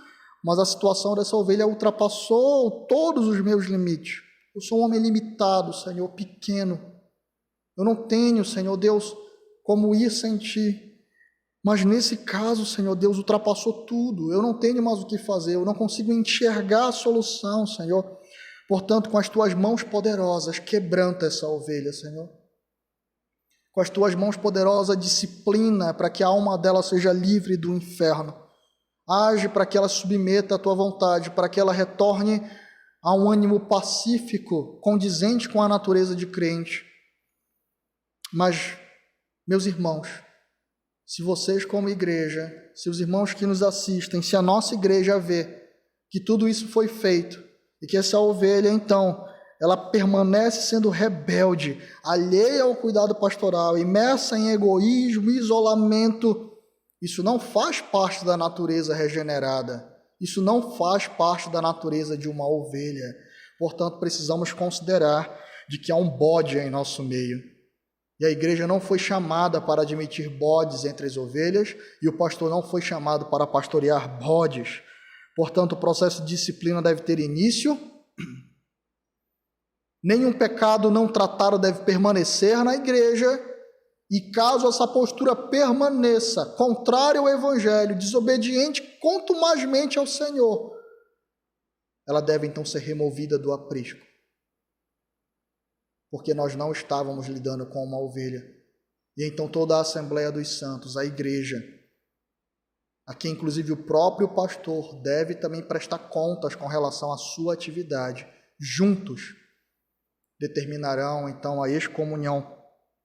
mas a situação dessa ovelha ultrapassou todos os meus limites. Eu sou um homem limitado, Senhor, pequeno. Eu não tenho, Senhor Deus, como ir sem Ti. Mas nesse caso, Senhor Deus, ultrapassou tudo. Eu não tenho mais o que fazer, eu não consigo enxergar a solução, Senhor. Portanto, com as Tuas mãos poderosas, quebranta essa ovelha, Senhor. Com as Tuas mãos poderosas, disciplina para que a alma dela seja livre do inferno. Age para que ela submeta à Tua vontade, para que ela retorne a um ânimo pacífico, condizente com a natureza de crente. Mas, meus irmãos, se vocês como igreja, se os irmãos que nos assistem, se a nossa igreja vê que tudo isso foi feito e que essa ovelha, então, ela permanece sendo rebelde, alheia ao cuidado pastoral, imersa em egoísmo, isolamento, isso não faz parte da natureza regenerada. Isso não faz parte da natureza de uma ovelha. Portanto, precisamos considerar de que há um bode em nosso meio. E a igreja não foi chamada para admitir bodes entre as ovelhas, e o pastor não foi chamado para pastorear bodes. Portanto, o processo de disciplina deve ter início. Nenhum pecado não tratado deve permanecer na igreja. E caso essa postura permaneça contrária ao Evangelho, desobediente contumazmente ao Senhor, ela deve então ser removida do aprisco. Porque nós não estávamos lidando com uma ovelha. E então toda a Assembleia dos Santos, a igreja, a quem inclusive o próprio pastor deve também prestar contas com relação à sua atividade, juntos determinarão então a excomunhão,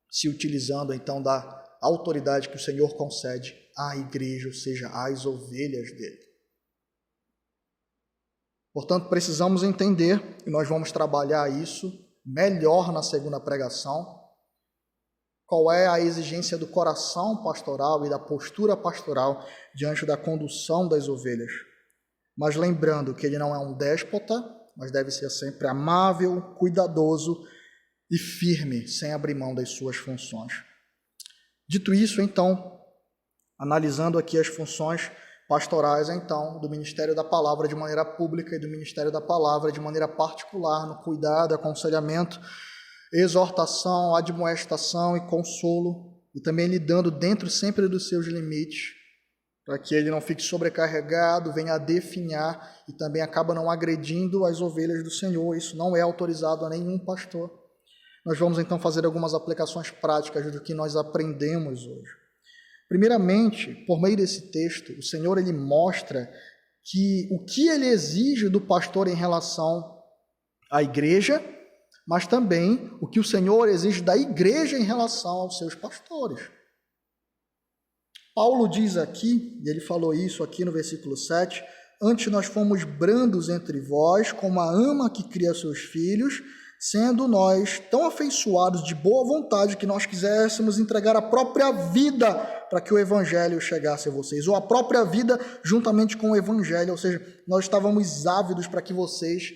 se utilizando então da autoridade que o Senhor concede à igreja, ou seja, às ovelhas dele. Portanto, precisamos entender, e nós vamos trabalhar isso melhor na segunda pregação, qual é a exigência do coração pastoral e da postura pastoral diante da condução das ovelhas. Mas lembrando que ele não é um déspota, mas deve ser sempre amável, cuidadoso e firme, sem abrir mão das suas funções. Dito isso, então, analisando aqui as funções pastorais, então, do Ministério da Palavra de maneira pública e do Ministério da Palavra de maneira particular, no cuidado, aconselhamento, exortação, admoestação e consolo, e também lidando dentro sempre dos seus limites, para que ele não fique sobrecarregado, venha a definhar e também acaba não agredindo as ovelhas do Senhor. Isso não é autorizado a nenhum pastor. Nós vamos então fazer algumas aplicações práticas do que nós aprendemos hoje. Primeiramente, por meio desse texto, o Senhor ele mostra que o que ele exige do pastor em relação à igreja, mas também o que o Senhor exige da igreja em relação aos seus pastores. Paulo diz aqui, e ele falou isso aqui no versículo 7, antes nós fomos brandos entre vós, como a ama que cria seus filhos, sendo nós tão afeiçoados de boa vontade que nós quiséssemos entregar a própria vida para que o Evangelho chegasse a vocês, ou a própria vida juntamente com o Evangelho, ou seja, nós estávamos ávidos para que vocês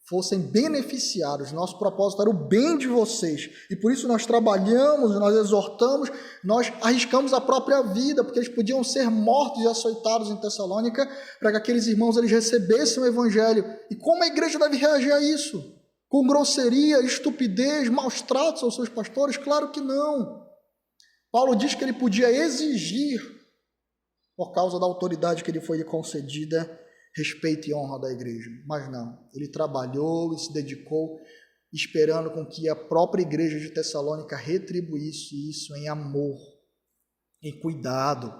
fossem beneficiados. Nosso propósito era o bem de vocês, e por isso nós trabalhamos, nós exortamos, nós arriscamos a própria vida, porque eles podiam ser mortos e açoitados em Tessalônica, para que aqueles irmãos eles recebessem o Evangelho. E como a igreja deve reagir a isso? Com grosseria, estupidez, maus tratos aos seus pastores? Claro que não. Paulo diz que ele podia exigir, por causa da autoridade que lhe foi concedida, respeito e honra da igreja. Mas não, ele trabalhou e se dedicou, esperando com que a própria igreja de Tessalônica retribuísse isso em amor, em cuidado,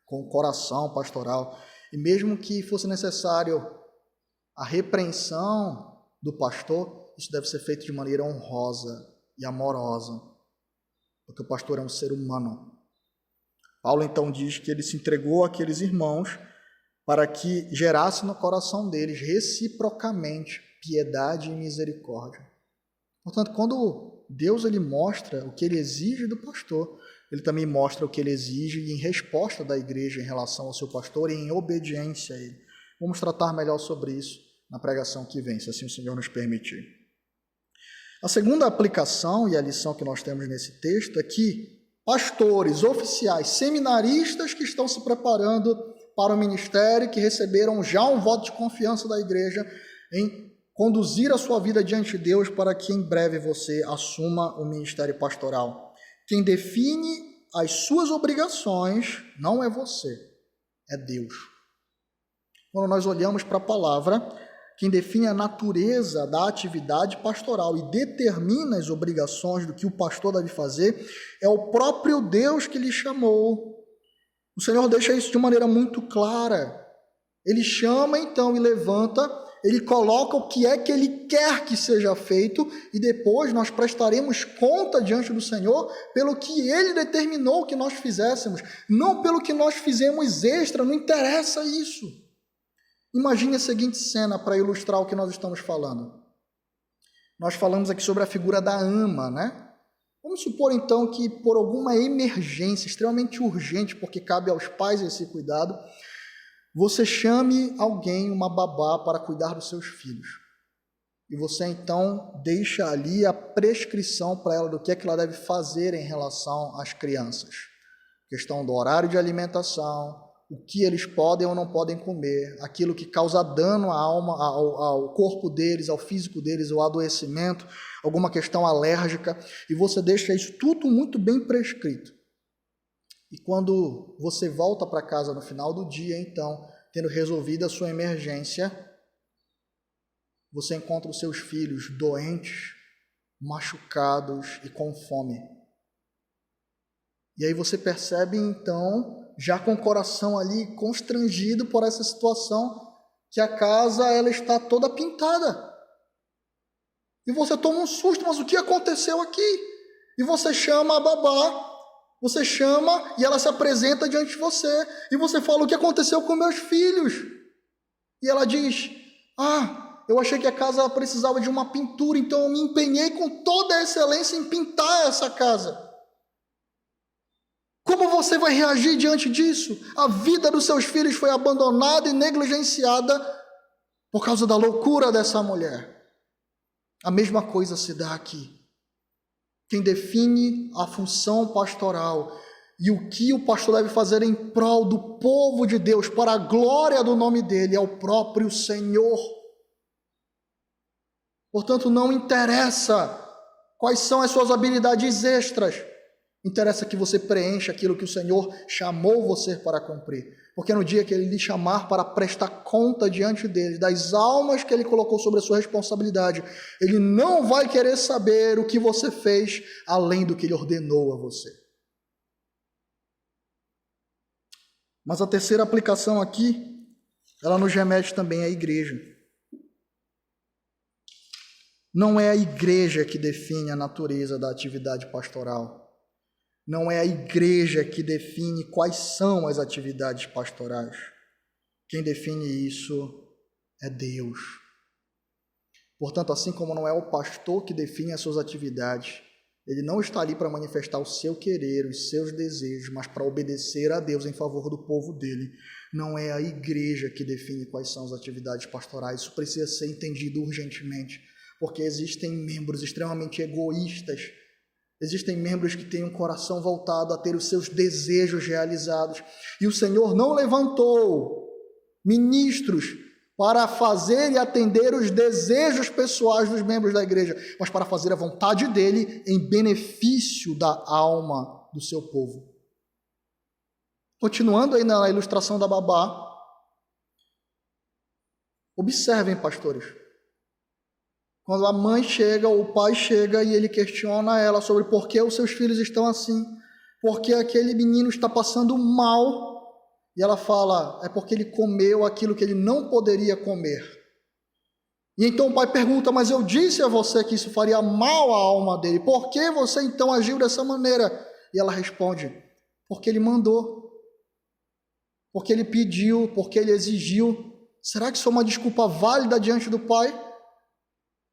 com o coração pastoral. E mesmo que fosse necessário a repreensão do pastor, isso deve ser feito de maneira honrosa e amorosa, porque o pastor é um ser humano. Paulo então diz que ele se entregou àqueles irmãos para que gerasse no coração deles reciprocamente piedade e misericórdia. Portanto, quando Deus ele mostra o que ele exige do pastor, ele também mostra o que ele exige em resposta da igreja em relação ao seu pastor e em obediência a ele. Vamos tratar melhor sobre isso na pregação que vem, se assim o Senhor nos permitir. A segunda aplicação e a lição que nós temos nesse texto é que pastores, oficiais, seminaristas que estão se preparando para o ministério, que receberam já um voto de confiança da igreja em conduzir a sua vida diante de Deus para que em breve você assuma o ministério pastoral. Quem define as suas obrigações não é você, é Deus. Quando nós olhamos para a palavra, quem define a natureza da atividade pastoral e determina as obrigações do que o pastor deve fazer é o próprio Deus que lhe chamou. O Senhor deixa isso de maneira muito clara. Ele chama então e levanta, ele coloca o que é que ele quer que seja feito e depois nós prestaremos conta diante do Senhor pelo que ele determinou que nós fizéssemos, não pelo que nós fizemos extra, não interessa isso. Imagine a seguinte cena para ilustrar o que nós estamos falando. Nós falamos aqui sobre a figura da ama, né? Vamos supor então que por alguma emergência extremamente urgente, porque cabe aos pais esse cuidado, você chame alguém, uma babá, para cuidar dos seus filhos. E você então deixa ali a prescrição para ela do que é que ela deve fazer em relação às crianças. Questão do horário de alimentação, o que eles podem ou não podem comer, aquilo que causa dano à alma, ao corpo deles, ao físico deles, o adoecimento, alguma questão alérgica, e você deixa isso tudo muito bem prescrito. E quando você volta para casa no final do dia, então, tendo resolvido a sua emergência, você encontra os seus filhos doentes, machucados e com fome. E aí você percebe, então, já com o coração ali constrangido por essa situação, que a casa ela está toda pintada. E você toma um susto, mas o que aconteceu aqui? E você chama a babá, você chama e ela se apresenta diante de você. E você fala, o que aconteceu com meus filhos? E ela diz, eu achei que a casa precisava de uma pintura, então eu me empenhei com toda a excelência em pintar essa casa. Como você vai reagir diante disso? A vida dos seus filhos foi abandonada e negligenciada por causa da loucura dessa mulher. A mesma coisa se dá aqui. Quem define a função pastoral e o que o pastor deve fazer em prol do povo de Deus, para a glória do nome dele, é o próprio Senhor. Portanto, não interessa quais são as suas habilidades extras. Interessa que você preencha aquilo que o Senhor chamou você para cumprir. Porque no dia que Ele lhe chamar para prestar conta diante dele, das almas que Ele colocou sobre a sua responsabilidade, Ele não vai querer saber o que você fez além do que Ele ordenou a você. Mas a terceira aplicação aqui, ela nos remete também à igreja. Não é a igreja que define a natureza da atividade pastoral. Não é a igreja que define quais são as atividades pastorais. Quem define isso é Deus. Portanto, assim como não é o pastor que define as suas atividades, ele não está ali para manifestar o seu querer, os seus desejos, mas para obedecer a Deus em favor do povo dele. Não é a igreja que define quais são as atividades pastorais. Isso precisa ser entendido urgentemente, porque existem membros extremamente egoístas. Existem membros que têm um coração voltado a ter os seus desejos realizados. E o Senhor não levantou ministros para fazer e atender os desejos pessoais dos membros da igreja, mas para fazer a vontade dele em benefício da alma do seu povo. Continuando aí na ilustração da babá, observem, pastores. Quando a mãe chega, ou o pai chega e ele questiona ela sobre por que os seus filhos estão assim, por que aquele menino está passando mal, e ela fala, é porque ele comeu aquilo que ele não poderia comer. E então o pai pergunta, mas eu disse a você que isso faria mal à alma dele, por que você então agiu dessa maneira? E ela responde, porque ele mandou, porque ele pediu, porque ele exigiu. Será que isso é uma desculpa válida diante do pai?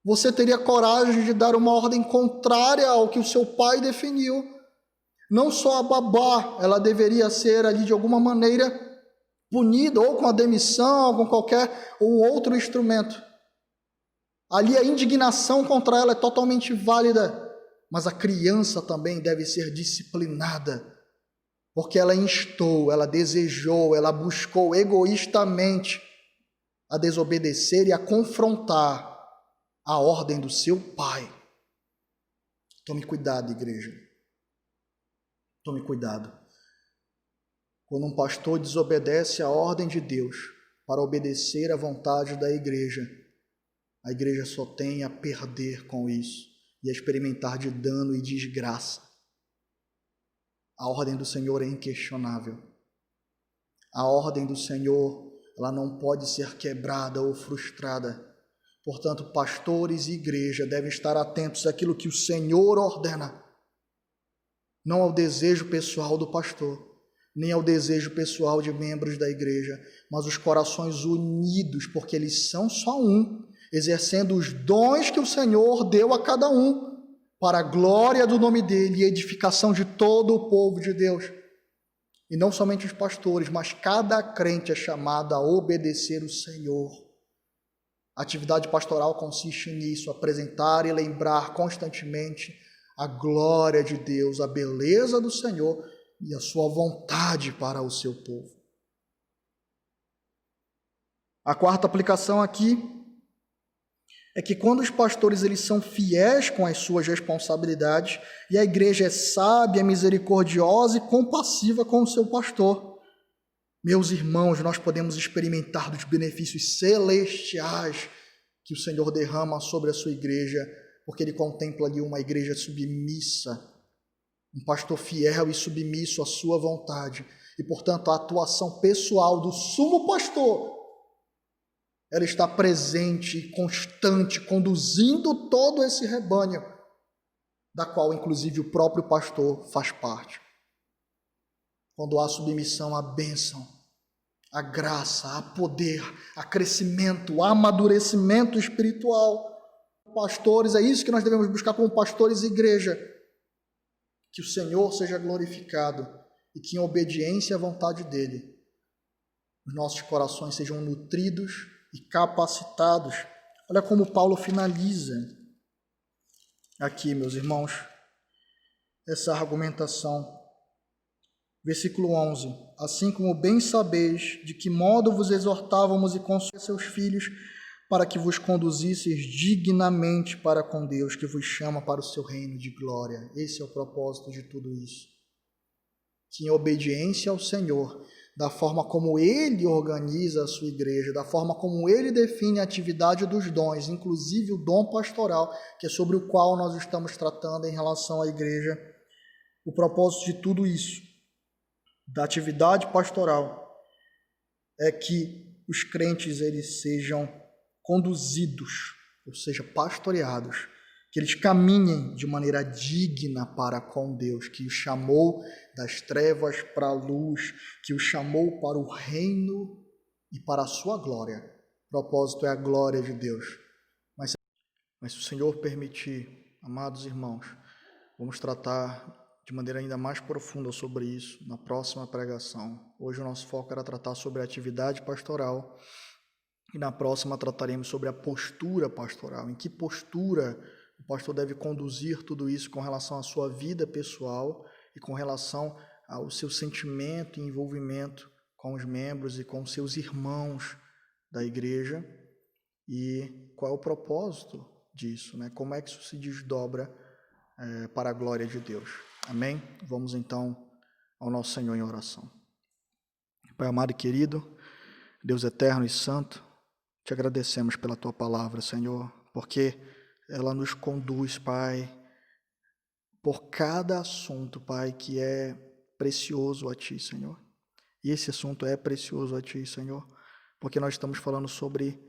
Você teria coragem de dar uma ordem contrária ao que o seu pai definiu? Não só a babá, ela deveria ser ali de alguma maneira punida, ou com a demissão, ou com qualquer ou outro instrumento. Ali a indignação contra ela é totalmente válida, mas a criança também deve ser disciplinada, porque ela instou, ela desejou, ela buscou egoístamente a desobedecer e a confrontar a ordem do seu pai. Tome cuidado, igreja. Tome cuidado. Quando um pastor desobedece à ordem de Deus para obedecer à vontade da igreja, a igreja só tem a perder com isso e a experimentar de dano e desgraça. A ordem do Senhor é inquestionável. A ordem do Senhor, ela não pode ser quebrada ou frustrada. Portanto, pastores e igreja devem estar atentos àquilo que o Senhor ordena, não ao desejo pessoal do pastor, nem ao desejo pessoal de membros da igreja, mas os corações unidos, porque eles são só um, exercendo os dons que o Senhor deu a cada um, para a glória do nome dele e edificação de todo o povo de Deus. E não somente os pastores, mas cada crente é chamado a obedecer o Senhor. A atividade pastoral consiste nisso, apresentar e lembrar constantemente a glória de Deus, a beleza do Senhor e a sua vontade para o seu povo. A quarta aplicação aqui é que quando os pastores eles são fiéis com as suas responsabilidades e a igreja é sábia, misericordiosa e compassiva com o seu pastor, meus irmãos, nós podemos experimentar dos benefícios celestiais que o Senhor derrama sobre a sua igreja, porque Ele contempla ali uma igreja submissa, um pastor fiel e submisso à sua vontade. E, portanto, a atuação pessoal do sumo pastor, ela está presente e constante, conduzindo todo esse rebanho, da qual, inclusive, o próprio pastor faz parte. Quando há submissão, há bênção, há graça, há poder, há crescimento, há amadurecimento espiritual. Pastores, é isso que nós devemos buscar como pastores e igreja. Que o Senhor seja glorificado e que em obediência à vontade dEle, os nossos corações sejam nutridos e capacitados. Olha como Paulo finaliza aqui, meus irmãos, essa argumentação. Versículo 11. Assim como bem sabeis de que modo vos exortávamos e consolávamos seus filhos, para que vos conduzisseis dignamente para com Deus, que vos chama para o seu reino de glória. Esse é o propósito de tudo isso. Que em obediência ao Senhor, da forma como Ele organiza a sua igreja, da forma como Ele define a atividade dos dons, inclusive o dom pastoral, que é sobre o qual nós estamos tratando em relação à igreja, o propósito de tudo isso, da atividade pastoral, é que os crentes eles sejam conduzidos, ou seja, pastoreados, que eles caminhem de maneira digna para com Deus, que os chamou das trevas para a luz, que os chamou para o reino e para a sua glória. O propósito é a glória de Deus. Mas se o Senhor permitir, amados irmãos, vamos tratar de maneira ainda mais profunda sobre isso na próxima pregação. Hoje o nosso foco era tratar sobre a atividade pastoral e na próxima trataremos sobre a postura pastoral. Em que postura o pastor deve conduzir tudo isso com relação à sua vida pessoal e com relação ao seu sentimento e envolvimento com os membros e com os seus irmãos da igreja, e qual é o propósito disso, né? Como é que isso se desdobra para a glória de Deus. Amém? Vamos então ao nosso Senhor em oração. Pai amado e querido, Deus eterno e santo, te agradecemos pela tua palavra, Senhor, porque ela nos conduz, Pai, por cada assunto, Pai, que é precioso a Ti, Senhor. E esse assunto é precioso a Ti, Senhor, porque nós estamos falando sobre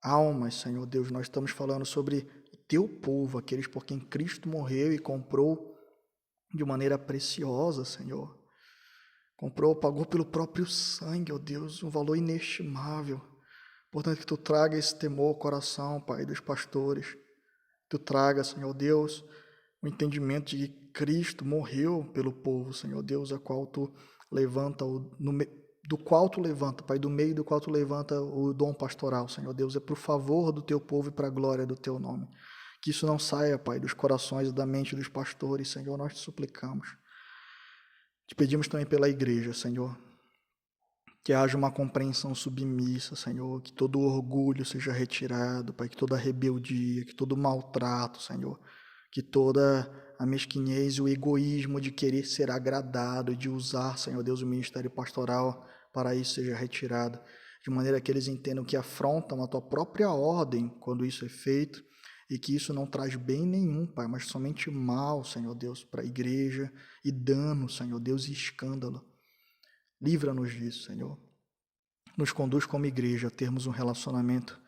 almas, Senhor Deus, nós estamos falando sobre o Teu povo, aqueles por quem Cristo morreu e comprou de maneira preciosa, Senhor. Comprou, pagou pelo próprio sangue, ó Deus, um valor inestimável, Portanto, que Tu traga esse temor ao coração, Pai, dos pastores. Tu traga, Senhor Deus, o entendimento de que Cristo morreu pelo povo, Senhor Deus, a qual Tu levanta, do qual Tu levanta, Pai, do meio do qual Tu levanta o dom pastoral, Senhor Deus, é por favor do Teu povo e para a glória do Teu nome. Que isso não saia, Pai, dos corações e da mente dos pastores, Senhor, nós te suplicamos. Te pedimos também pela igreja, Senhor, que haja uma compreensão submissa, Senhor, que todo orgulho seja retirado, Pai, que toda rebeldia, que todo maltrato, Senhor, que toda a mesquinhez e o egoísmo de querer ser agradado e de usar, Senhor Deus, o ministério pastoral para isso seja retirado, de maneira que eles entendam que afrontam a Tua própria ordem quando isso é feito e que isso não traz bem nenhum, Pai, mas somente mal, Senhor Deus, para a igreja e dano, Senhor Deus, e escândalo. Livra-nos disso, Senhor. Nos conduz como igreja a termos um relacionamento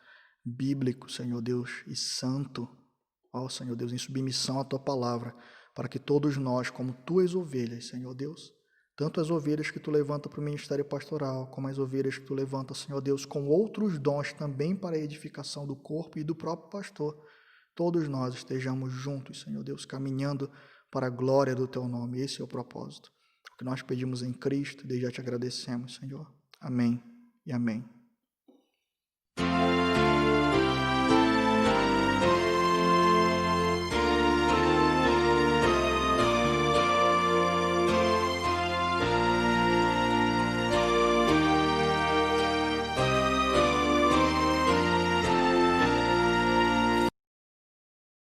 bíblico, Senhor Deus, e santo, ó Senhor Deus, em submissão à Tua palavra, para que todos nós, como Tuas ovelhas, Senhor Deus, tanto as ovelhas que Tu levanta para o ministério pastoral, como as ovelhas que Tu levanta, Senhor Deus, com outros dons também para a edificação do corpo e do próprio pastor, todos nós estejamos juntos, Senhor Deus, caminhando para a glória do Teu nome. Esse é o propósito. O que nós pedimos em Cristo e desde já Te agradecemos, Senhor. Amém e amém.